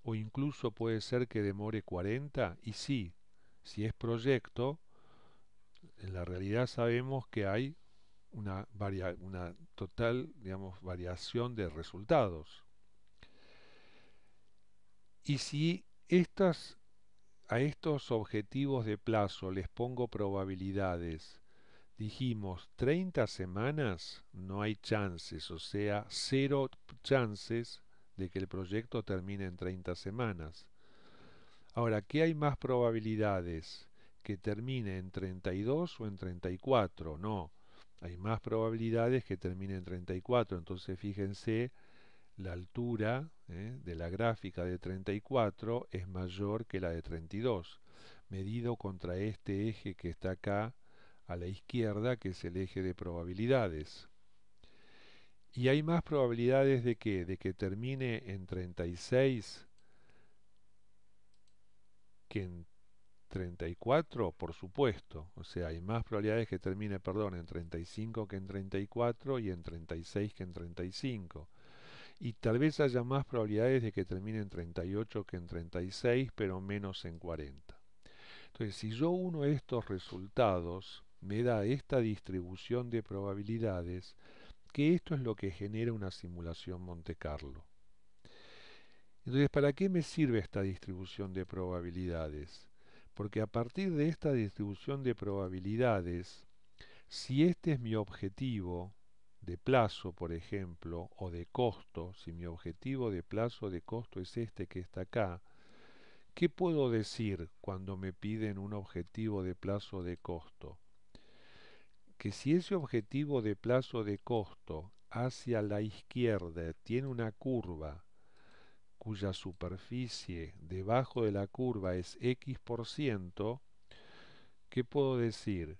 O incluso puede ser que demore 40. Y sí, si es proyecto, en la realidad sabemos que hay una total, digamos, variación de resultados. Y si a estos objetivos de plazo les pongo probabilidades, dijimos 30 semanas, no hay chances, o sea, cero chances de que el proyecto termine en 30 semanas. Ahora, ¿qué hay más probabilidades? ¿Que termine en 32 o en 34? No, hay más probabilidades que termine en 34. Entonces, fíjense, la altura de la gráfica de 34 es mayor que la de 32, medido contra este eje que está acá a la izquierda, que es el eje de probabilidades. Y hay más probabilidades de que termine en 36 que en 34, por supuesto. O sea, hay más probabilidades que termine, perdón, en 35 que en 34 y en 36 que en 35. Y tal vez haya más probabilidades de que termine en 38 que en 36, pero menos en 40. Entonces, si yo uno estos resultados, me da esta distribución de probabilidades, que esto es lo que genera una simulación Monte Carlo. Entonces, ¿para qué me sirve esta distribución de probabilidades? Porque a partir de esta distribución de probabilidades, si este es mi objetivo de plazo, por ejemplo, o de costo, si mi objetivo de plazo o de costo es este que está acá, ¿qué puedo decir cuando me piden un objetivo de plazo o de costo? Que si ese objetivo de plazo o de costo hacia la izquierda tiene una curva cuya superficie debajo de la curva es X%, ¿qué puedo decir?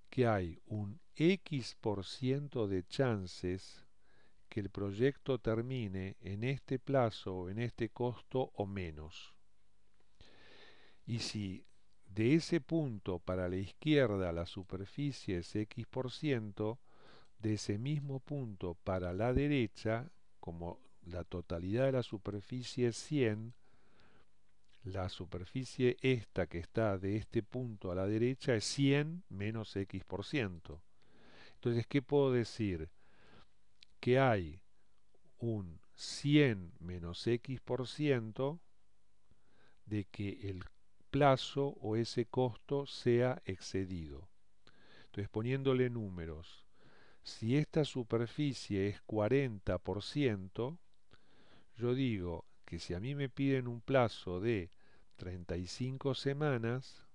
Que hay un X% de chances que el proyecto termine en este plazo o en este costo o menos. Y si de ese punto para la izquierda la superficie es X%, de ese mismo punto para la derecha, como la totalidad de la superficie es 100, la superficie esta que está de este punto a la derecha es 100 menos X%. Entonces, ¿qué puedo decir? Que hay un 100 menos X% de que el plazo o ese costo sea excedido. Entonces, poniéndole números, si esta superficie es 40%, yo digo que si a mí me piden un plazo de 35 semanas,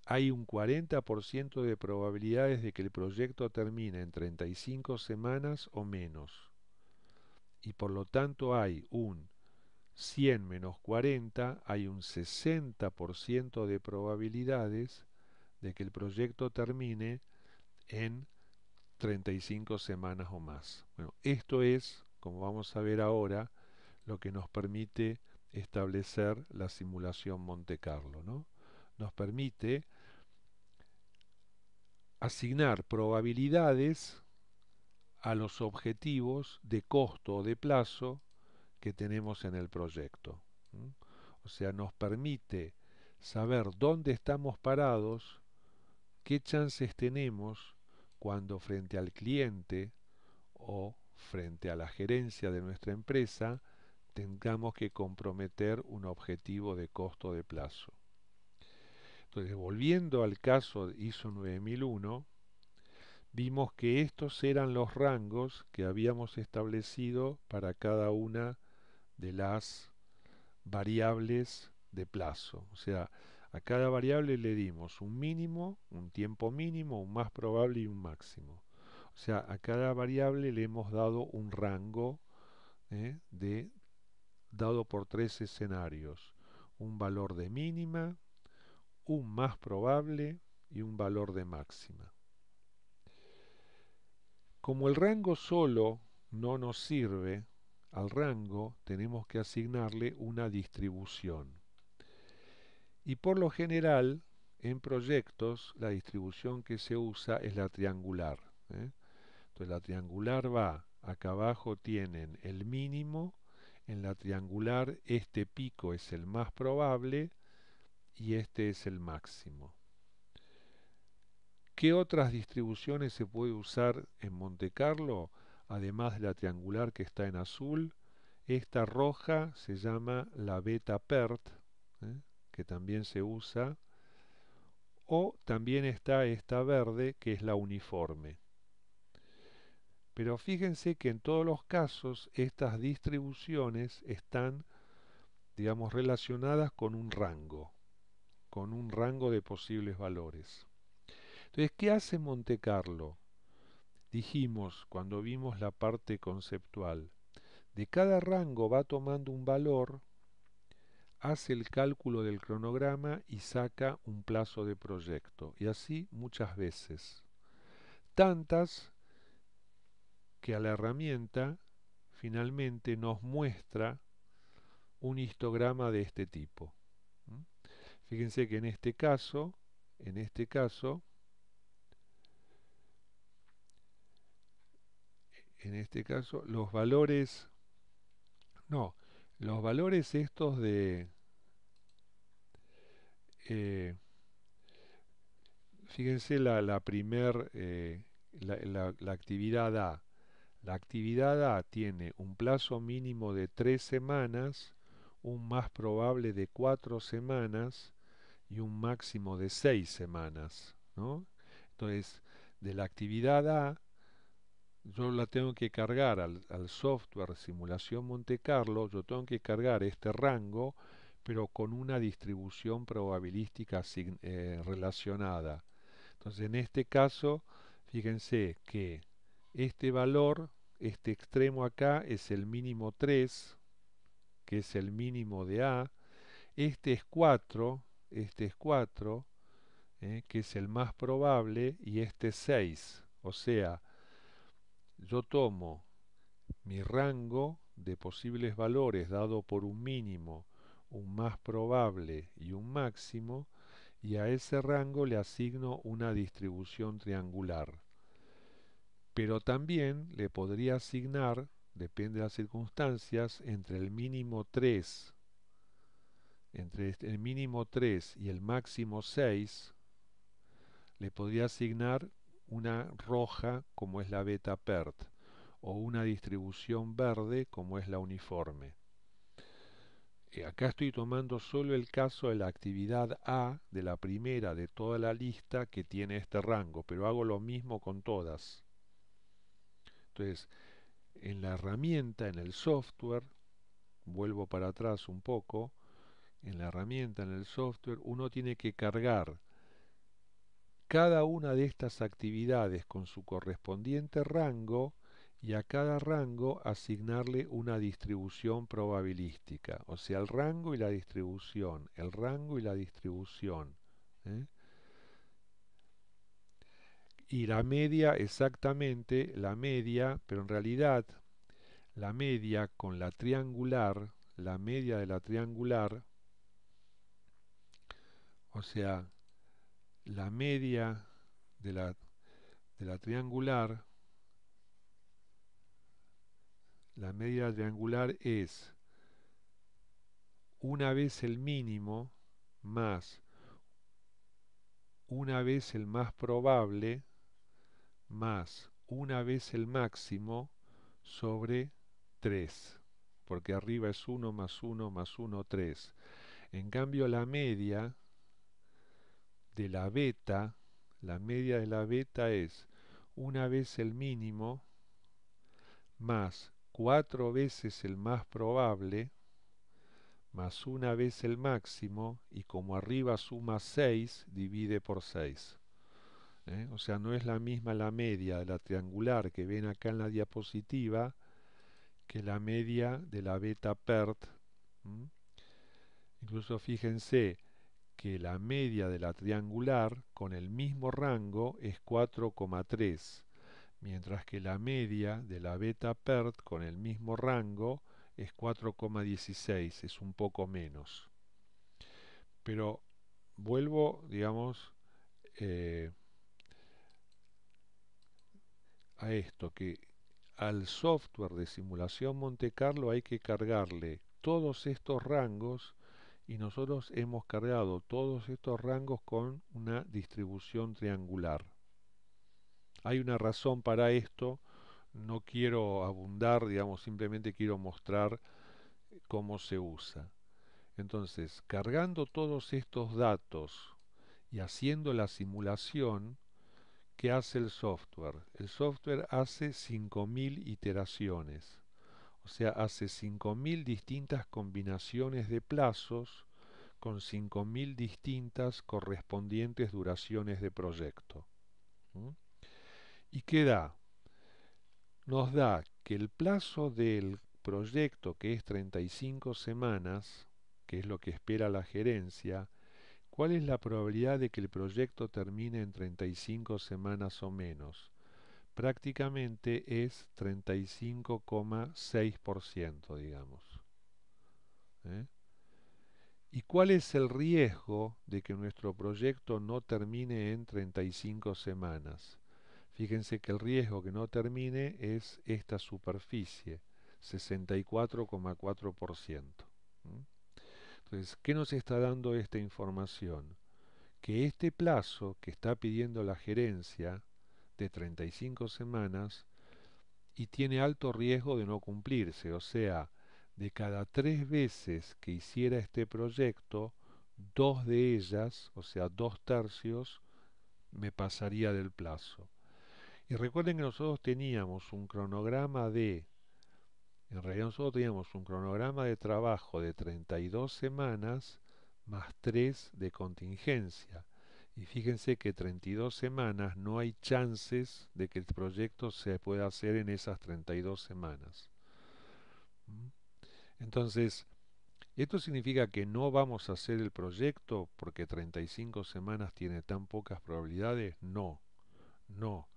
hay un 40% de probabilidades de que el proyecto termine en 35 semanas o menos. Y por lo tanto hay un 100 menos 40, hay un 60% de probabilidades de que el proyecto termine en 35 semanas o más. Bueno, esto es, como vamos a ver ahora, lo que nos permite establecer la simulación Monte Carlo, ¿no? Nos permite asignar probabilidades a los objetivos de costo o de plazo que tenemos en el proyecto. ¿Mm? O sea, nos permite saber dónde estamos parados, qué chances tenemos cuando frente al cliente o frente a la gerencia de nuestra empresa tengamos que comprometer un objetivo de costo de plazo. Entonces, volviendo al caso de ISO 9001, vimos que estos eran los rangos que habíamos establecido para cada una de las variables de plazo. O sea, a cada variable le dimos un mínimo, un tiempo mínimo, un más probable y un máximo. O sea, a cada variable le hemos dado un rango dado por tres escenarios. Un valor de mínima, un más probable y un valor de máxima. Como el rango solo no nos sirve, al rango tenemos que asignarle una distribución. Y por lo general, en proyectos, la distribución que se usa es la triangular. Entonces la triangular va, acá abajo tienen el mínimo, en la triangular este pico es el más probable y este es el máximo. ¿Qué otras distribuciones se puede usar en Monte Carlo? Además de la triangular que está en azul, esta roja se llama la beta PERT, que también se usa, o también está esta verde que es la uniforme. Pero fíjense que en todos los casos estas distribuciones están, digamos, relacionadas con un rango de posibles valores. Entonces, ¿qué hace Monte Carlo? Dijimos cuando vimos la parte conceptual, de cada rango va tomando un valor, hace el cálculo del cronograma y saca un plazo de proyecto, y así muchas veces. Tantas que a la herramienta finalmente nos muestra un histograma de este tipo. ¿Mm? Fíjense que en este caso, los valores, no, los valores estos de, eh, fíjense la actividad A. La actividad A tiene un plazo mínimo de 3 semanas, un más probable de 4 semanas y un máximo de 6 semanas, ¿no? Entonces, de la actividad A, yo la tengo que cargar al software simulación Monte Carlo, yo tengo que cargar este rango, pero con una distribución probabilística relacionada. Entonces, en este caso, fíjense que este valor, este extremo acá, es el mínimo 3, que es el mínimo de A. Este es 4, que es el más probable, y este es 6. O sea, yo tomo mi rango de posibles valores dado por un mínimo, un más probable y un máximo, y a ese rango le asigno una distribución triangular. Pero también le podría asignar, depende de las circunstancias, entre el mínimo 3 y el máximo 6, le podría asignar una roja como es la beta PERT o una distribución verde como es la uniforme. Acá estoy tomando solo el caso de la actividad A, de la primera de toda la lista que tiene este rango, pero hago lo mismo con todas. Entonces, en la herramienta, en el software, vuelvo para atrás un poco, en la herramienta, en el software, uno tiene que cargar cada una de estas actividades con su correspondiente rango y a cada rango asignarle una distribución probabilística, o sea, el rango y la distribución, el rango y la distribución. ¿eh? Y la media, exactamente la media, pero en realidad la media con la triangular, la media de la triangular, o sea, la media de la triangular, la media triangular es una vez el mínimo más una vez el más probable más una vez el máximo sobre 3, porque arriba es 1 más 1 más 1, 3. En cambio de la beta, la media de la beta es una vez el mínimo más 4 veces el más probable más una vez el máximo, y como arriba suma 6, divide por 6. O sea, no es la misma la media de la triangular que ven acá en la diapositiva que la media de la beta PERT. ¿m? Incluso fíjense que la media de la triangular con el mismo rango es 4,3, mientras que la media de la beta PERT con el mismo rango es 4,16, es un poco menos. Pero vuelvo, digamos, eh, a esto, que al software de simulación Monte Carlo hay que cargarle todos estos rangos, y nosotros hemos cargado todos estos rangos con una distribución triangular. Hay una razón para esto, no quiero abundar, digamos, simplemente quiero mostrar cómo se usa. Entonces, cargando todos estos datos y haciendo la simulación, ¿qué hace el software? El software hace 5.000 iteraciones, o sea, hace 5.000 distintas combinaciones de plazos con 5.000 distintas correspondientes duraciones de proyecto. ¿Mm? ¿Y qué da? Nos da que el plazo del proyecto, que es 35 semanas, que es lo que espera la gerencia, ¿cuál es la probabilidad de que el proyecto termine en 35 semanas o menos? Prácticamente es 35,6%, digamos. ¿eh? ¿Y cuál es el riesgo de que nuestro proyecto no termine en 35 semanas? Fíjense que el riesgo que no termine es esta superficie, 64,4%. ¿Mm? Entonces, ¿qué nos está dando esta información? Que este plazo que está pidiendo la gerencia de 35 semanas y tiene alto riesgo de no cumplirse, o sea, de cada 3 veces que hiciera este proyecto, 2 de ellas, o sea, 2 tercios, me pasaría del plazo. Y recuerden que nosotros teníamos un cronograma en realidad nosotros teníamos un cronograma de trabajo de 32 semanas más 3 de contingencia. Y fíjense que 32 semanas no hay chances de que el proyecto se pueda hacer en esas 32 semanas. ¿Mm? Entonces, ¿esto significa que no vamos a hacer el proyecto porque 35 semanas tiene tan pocas probabilidades? No, no.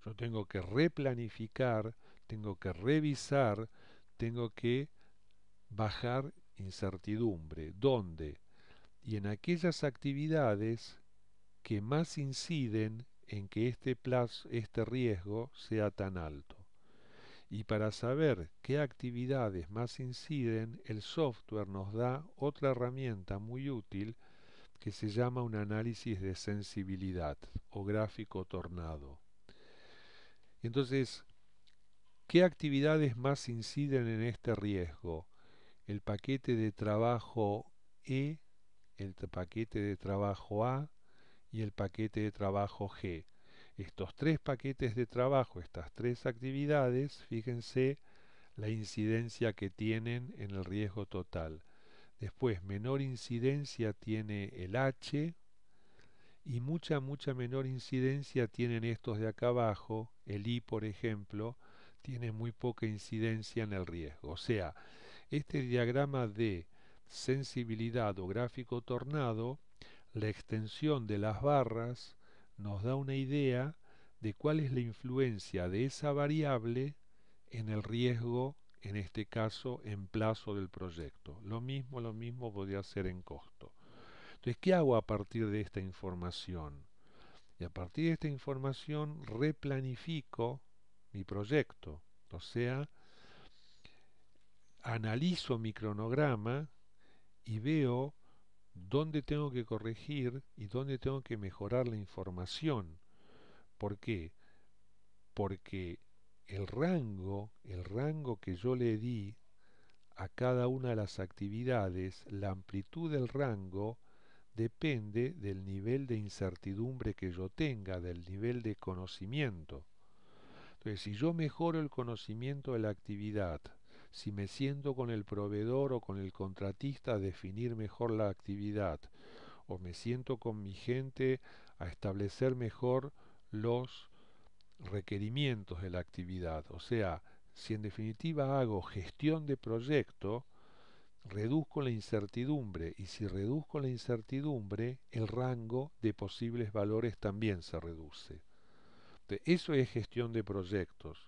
Yo tengo que replanificar, tengo que revisar, tengo que bajar incertidumbre. ¿Dónde? Y en aquellas actividades que más inciden en que este plazo, este riesgo sea tan alto. Y para saber qué actividades más inciden, el software nos da otra herramienta muy útil que se llama un análisis de sensibilidad o gráfico tornado. Entonces, ¿qué actividades más inciden en este riesgo? El paquete de trabajo E, el paquete de trabajo A y el paquete de trabajo G. Estos 3 paquetes de trabajo, estas 3 actividades, fíjense la incidencia que tienen en el riesgo total. Después, menor incidencia tiene el H y mucha menor incidencia tienen estos de acá abajo. El I, por ejemplo, tiene muy poca incidencia en el riesgo. O sea, este diagrama de sensibilidad o gráfico tornado, la extensión de las barras nos da una idea de cuál es la influencia de esa variable en el riesgo, en este caso en plazo del proyecto. Lo mismo podría ser en costo. Entonces, ¿qué hago a partir de esta información? Y a partir de esta información replanifico mi proyecto. O sea, analizo mi cronograma y veo dónde tengo que corregir y dónde tengo que mejorar la información. ¿Por qué? Porque el rango que yo le di a cada una de las actividades, la amplitud del rango depende del nivel de incertidumbre que yo tenga, del nivel de conocimiento. Entonces, si yo mejoro el conocimiento de la actividad, si me siento con el proveedor o con el contratista a definir mejor la actividad, o me siento con mi gente a establecer mejor los requerimientos de la actividad, o sea, si en definitiva hago gestión de proyecto, reduzco la incertidumbre y si reduzco la incertidumbre, el rango de posibles valores también se reduce. Eso es gestión de proyectos.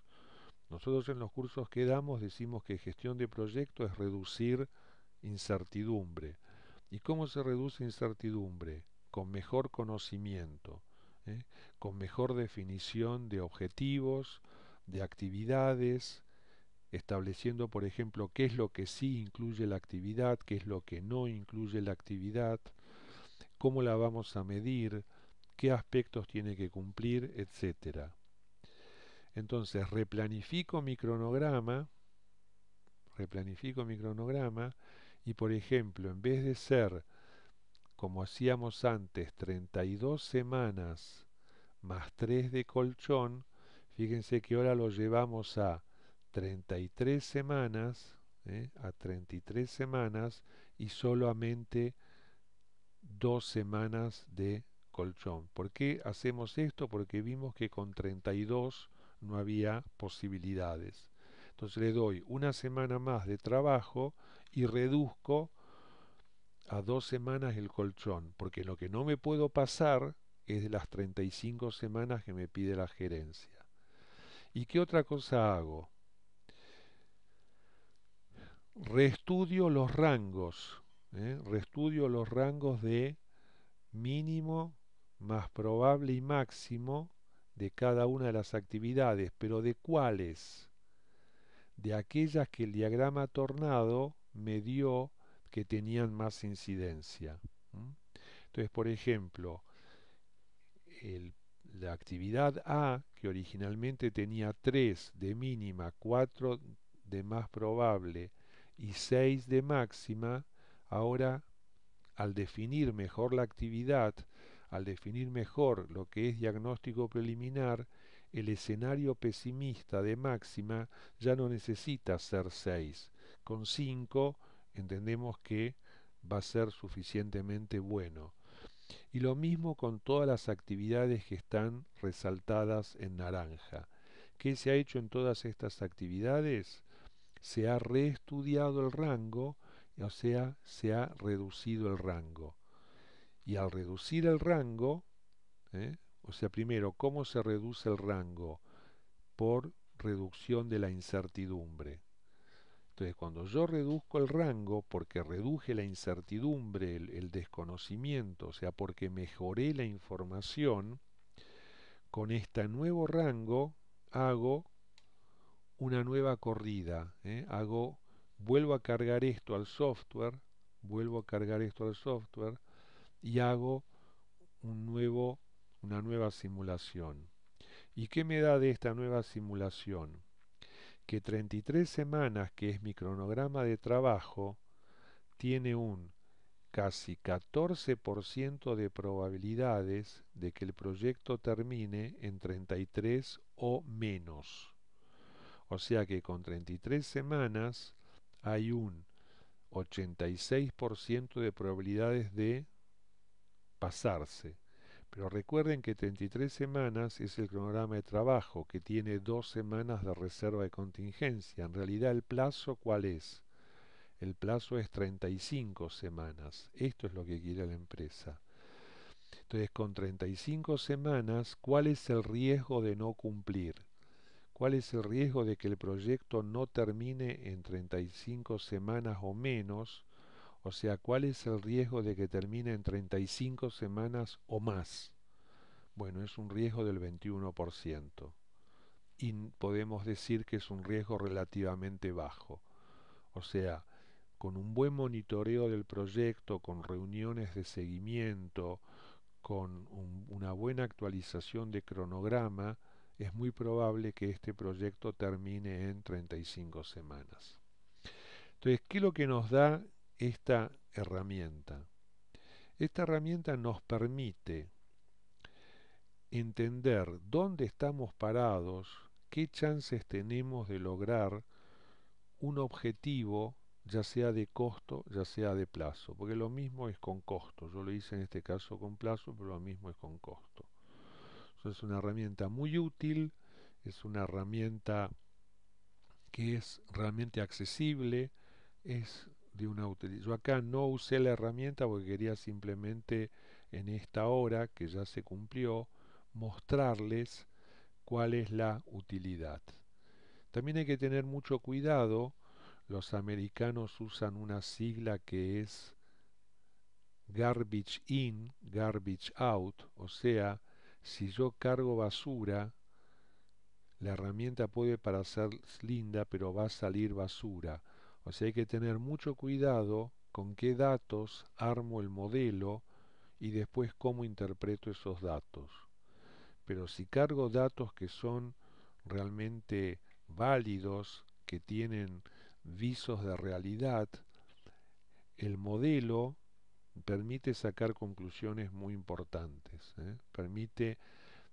Nosotros en los cursos que damos decimos que gestión de proyectos es reducir incertidumbre. ¿Y cómo se reduce incertidumbre? Con mejor conocimiento, ¿eh? Con mejor definición de objetivos, de actividades, estableciendo, por ejemplo, qué es lo que sí incluye la actividad, qué es lo que no incluye la actividad, cómo la vamos a medir, qué aspectos tiene que cumplir, etcétera. Entonces, replanifico mi cronograma y, por ejemplo, en vez de ser, como hacíamos antes, 32 semanas más 3 de colchón, fíjense que ahora lo llevamos a 33 semanas, a 33 semanas y solamente 2 semanas de colchón. ¿Por qué hacemos esto? Porque vimos que con 32 no había posibilidades. Entonces le doy una semana más de trabajo y reduzco a 2 semanas el colchón, porque lo que no me puedo pasar es de las 35 semanas que me pide la gerencia. ¿Y qué otra cosa hago? Reestudio los rangos. Reestudio los rangos de mínimo, más probable y máximo de cada una de las actividades, pero ¿de cuáles? De aquellas que el diagrama tornado me dio que tenían más incidencia. Entonces, por ejemplo, el- la actividad A, que originalmente tenía 3 de mínima, 4 de más probable y 6 de máxima, ahora al definir mejor la actividad, al definir mejor lo que es diagnóstico preliminar, el escenario pesimista de máxima ya no necesita ser 6. Con 5 entendemos que va a ser suficientemente bueno. Y lo mismo con todas las actividades que están resaltadas en naranja. ¿Qué se ha hecho en todas estas actividades? Se ha reestudiado el rango, o sea, se ha reducido el rango. Y al reducir el rango, o sea, primero, ¿cómo se reduce el rango? Por reducción de la incertidumbre. Entonces, cuando yo reduzco el rango, porque reduje la incertidumbre, el desconocimiento, o sea, porque mejoré la información, con este nuevo rango hago una nueva corrida, vuelvo a cargar esto al software, vuelvo a cargar esto al software y hago una nueva simulación. ¿Y qué me da de esta nueva simulación? Que 33 semanas, que es mi cronograma de trabajo, tiene un casi 14% de probabilidades de que el proyecto termine en 33 o menos. O sea que con 33 semanas hay un 86% de probabilidades de pasarse. Pero recuerden que 33 semanas es el cronograma de trabajo, que tiene 2 semanas de reserva de contingencia. En realidad, ¿el plazo cuál es? El plazo es 35 semanas. Esto es lo que quiere la empresa. Entonces, con 35 semanas, ¿cuál es el riesgo de no cumplir? ¿Cuál es el riesgo de que el proyecto no termine en 35 semanas o menos? O sea, ¿cuál es el riesgo de que termine en 35 semanas o más? Bueno, es un riesgo del 21%. Y podemos decir que es un riesgo relativamente bajo. O sea, con un buen monitoreo del proyecto, con reuniones de seguimiento, con una buena actualización de cronograma, es muy probable que este proyecto termine en 35 semanas. Entonces, ¿qué es lo que nos da esta herramienta? Esta herramienta nos permite entender dónde estamos parados, qué chances tenemos de lograr un objetivo, ya sea de costo, ya sea de plazo, porque lo mismo es con costo. Yo lo hice en este caso con plazo, pero lo mismo es con costo. Eso es una herramienta muy útil, es una herramienta que es realmente accesible, es de una utilidad. Yo acá no usé la herramienta porque quería simplemente en esta hora, que ya se cumplió, mostrarles cuál es la utilidad. También hay que tener mucho cuidado. Los americanos usan una sigla que es garbage in, garbage out, o sea, si yo cargo basura, la herramienta puede parecer linda, pero va a salir basura. O sea, hay que tener mucho cuidado con qué datos armo el modelo y después cómo interpreto esos datos. Pero si cargo datos que son realmente válidos, que tienen visos de realidad, el modelo permite sacar conclusiones muy importantes, permite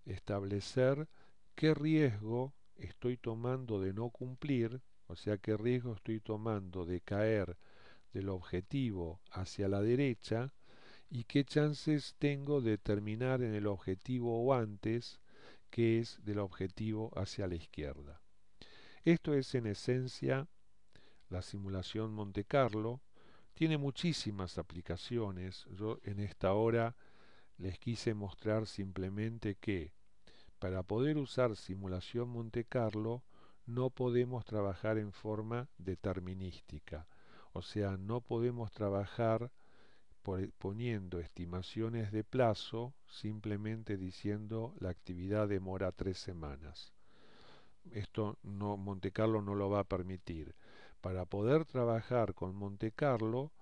establecer qué riesgo estoy tomando de no cumplir, o sea, qué riesgo estoy tomando de caer del objetivo hacia la derecha y qué chances tengo de terminar en el objetivo o antes, que es del objetivo hacia la izquierda. Esto es en esencia la simulación Monte Carlo. Tiene muchísimas aplicaciones. Yo en esta hora les quise mostrar simplemente que para poder usar simulación Monte Carlo no podemos trabajar en forma determinística. O sea, no podemos trabajar poniendo estimaciones de plazo, simplemente diciendo la actividad demora 3 semanas. Esto no, Monte Carlo no lo va a permitir. Para poder trabajar con Monte Carlo,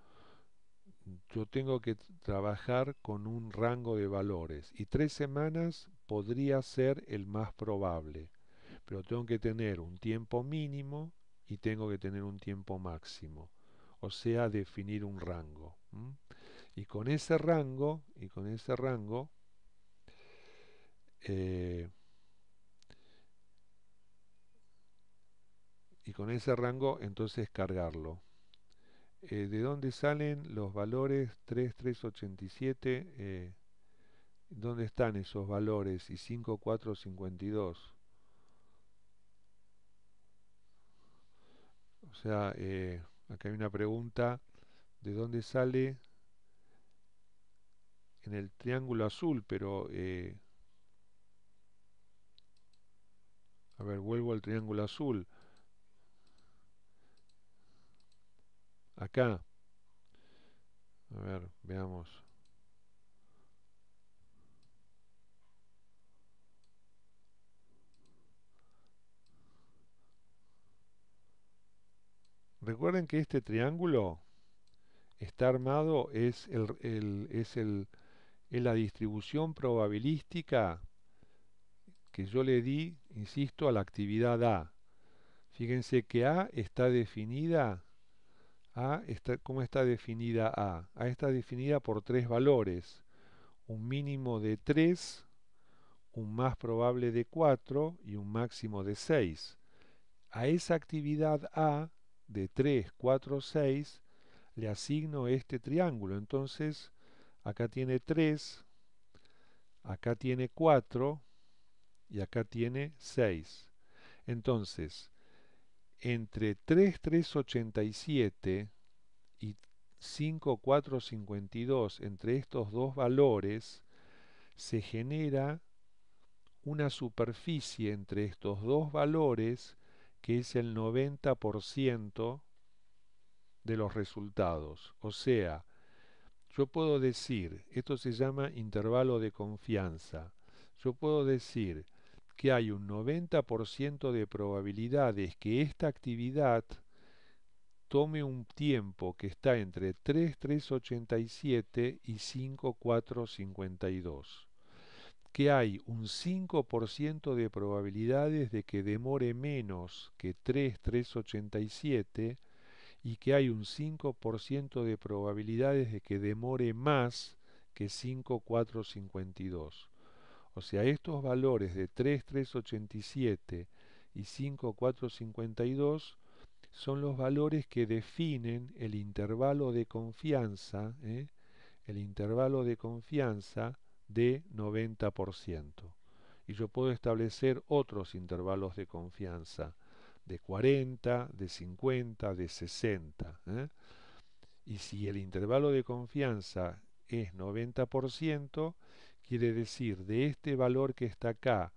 yo tengo que trabajar con un rango de valores y 3 semanas podría ser el más probable, pero tengo que tener un tiempo mínimo y tengo que tener un tiempo máximo, o sea, definir un rango. Y con ese rango, eh, entonces cargarlo. ¿De dónde salen los valores 3387? ¿Dónde están esos valores? Y 5452. O sea, acá hay una pregunta. ¿De dónde sale en el triángulo azul? Pero, a ver, vuelvo al triángulo azul. Acá. A ver, veamos. Recuerden que este triángulo está armado, es la distribución probabilística que yo le di, insisto, a la actividad A. Fíjense que ¿cómo está definida A? A está definida por 3 valores, un mínimo de 3, un más probable de 4 y un máximo de 6. A esa actividad A de 3, 4, 6 le asigno este triángulo. Entonces, acá tiene 3, acá tiene 4 y acá tiene 6. Entonces, entre 3,387 y 5,452, entre estos dos valores, se genera una superficie entre estos dos valores que es el 90% de los resultados. O sea, yo puedo decir, esto se llama intervalo de confianza, yo puedo decir que hay un 90% de probabilidades que esta actividad tome un tiempo que está entre 3,387 y 5,452. Que hay un 5% de probabilidades de que demore menos que 3,387 y que hay un 5% de probabilidades de que demore más que 5,452. O sea, estos valores de 3,387 y 5,452 son los valores que definen el intervalo de confianza, el intervalo de confianza de 90%. Y yo puedo establecer otros intervalos de confianza de 40, de 50, de 60. Y si el intervalo de confianza es 90%, quiere decir de este valor que está acá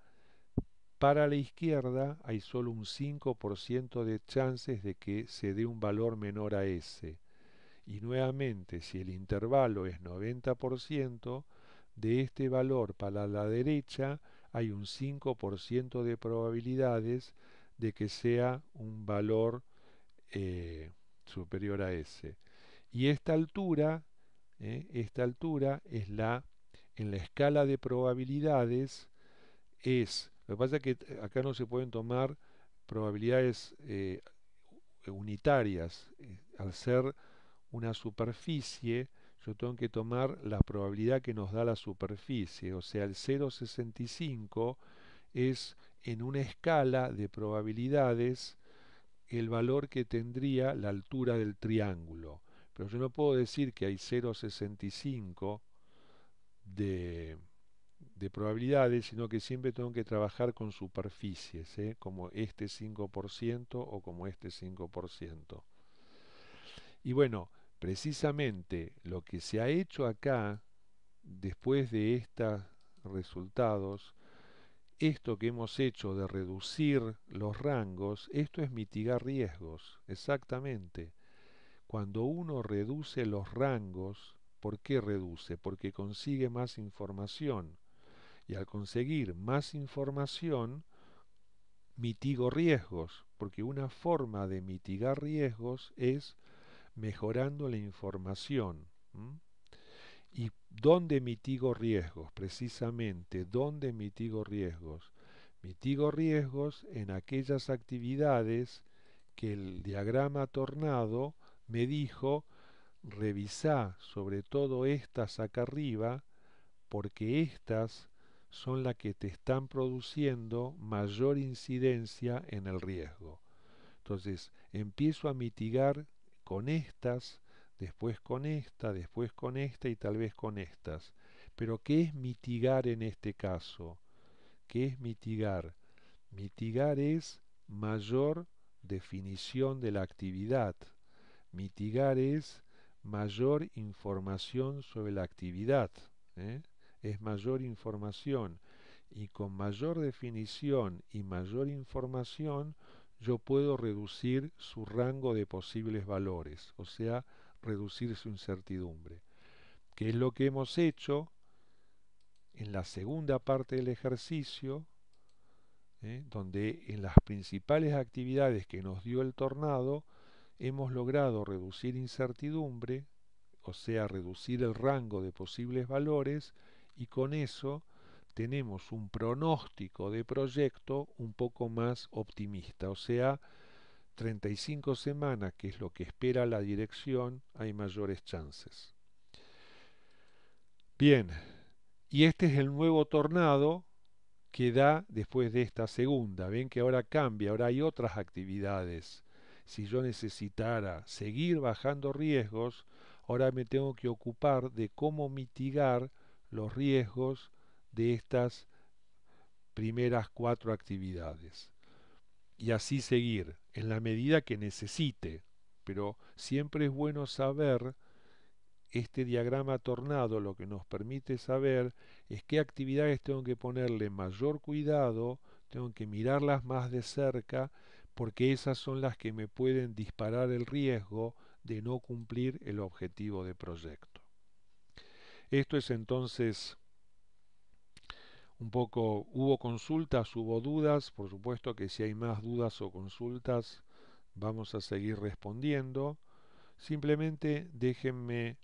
para la izquierda hay solo un 5% de chances de que se dé un valor menor a ese. Y nuevamente, si el intervalo es 90%, de este valor para la derecha hay un 5% de probabilidades de que sea un valor superior a ese. Y esta altura es en la escala de probabilidades lo que pasa es que acá no se pueden tomar probabilidades unitarias. Al ser una superficie, yo tengo que tomar la probabilidad que nos da la superficie. O sea, el 0,65 es en una escala de probabilidades el valor que tendría la altura del triángulo. Pero yo no puedo decir que hay 0,65 de probabilidades, sino que siempre tengo que trabajar con superficies, como este 5% o como este 5%. Y bueno, precisamente lo que se ha hecho acá, después de estos resultados, esto que hemos hecho de reducir los rangos, esto es mitigar riesgos, exactamente. Cuando uno reduce los rangos, ¿por qué reduce? Porque consigue más información. Y al conseguir más información, mitigo riesgos, porque una forma de mitigar riesgos es mejorando la información. ¿M? ¿Y dónde mitigo riesgos? Precisamente, ¿dónde mitigo riesgos? Mitigo riesgos en aquellas actividades que el diagrama tornado me dijo, revisá sobre todo estas acá arriba, porque estas son las que te están produciendo mayor incidencia en el riesgo. Entonces, empiezo a mitigar con estas, después con esta, después con esta y tal vez con estas. Pero ¿qué es mitigar en este caso? ¿Qué es mitigar? Mitigar es mayor definición de la actividad. Mitigar es mayor información sobre la actividad. ¿Eh? Es mayor información. Y con mayor definición y mayor información yo puedo reducir su rango de posibles valores, o sea, reducir su incertidumbre. ¿Qué es lo que hemos hecho en la segunda parte del ejercicio? Donde en las principales actividades que nos dio el tornado hemos logrado reducir incertidumbre, o sea, reducir el rango de posibles valores, y con eso tenemos un pronóstico de proyecto un poco más optimista, o sea, 35 semanas, que es lo que espera la dirección, hay mayores chances. Bien, y este es el nuevo tornado que da después de esta segunda. Ven que ahora cambia, ahora hay otras actividades. Si yo necesitara seguir bajando riesgos, ahora me tengo que ocupar de cómo mitigar los riesgos de estas primeras 4 actividades. Y así seguir, en la medida que necesite. Pero siempre es bueno saber, este diagrama tornado lo que nos permite saber es qué actividades tengo que ponerle mayor cuidado, tengo que mirarlas más de cerca, porque esas son las que me pueden disparar el riesgo de no cumplir el objetivo de proyecto. Esto es entonces un poco, hubo consultas, hubo dudas, por supuesto que si hay más dudas o consultas vamos a seguir respondiendo. Simplemente déjenme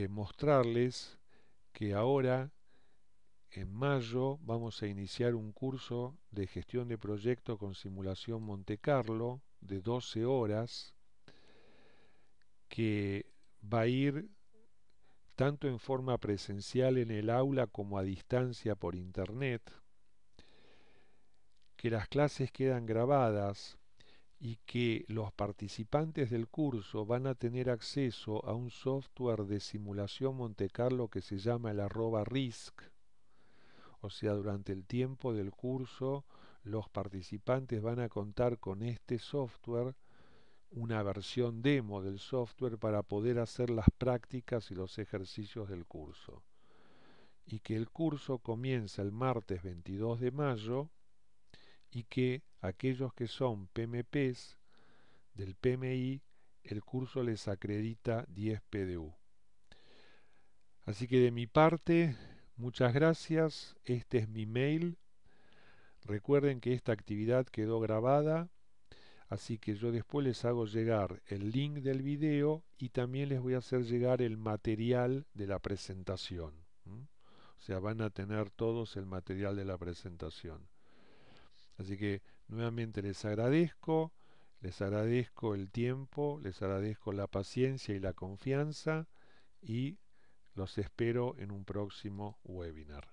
mostrarles que ahora en mayo vamos a iniciar un curso de gestión de proyecto con simulación Monte Carlo de 12 horas que va a ir tanto en forma presencial en el aula como a distancia por internet, que las clases quedan grabadas y que los participantes del curso van a tener acceso a un software de simulación Monte Carlo que se llama el @RISC. O sea, durante el tiempo del curso los participantes van a contar con este software, una versión demo del software para poder hacer las prácticas y los ejercicios del curso. Y que el curso comienza el martes 22 de mayo y que aquellos que son PMPs del PMI, el curso les acredita 10 PDU. Así que de mi parte, muchas gracias. Este es mi mail. Recuerden que esta actividad quedó grabada, así que yo después les hago llegar el link del video y también les voy a hacer llegar el material de la presentación. O sea, van a tener todos el material de la presentación. Así que nuevamente les agradezco el tiempo, les agradezco la paciencia y la confianza y los espero en un próximo webinar.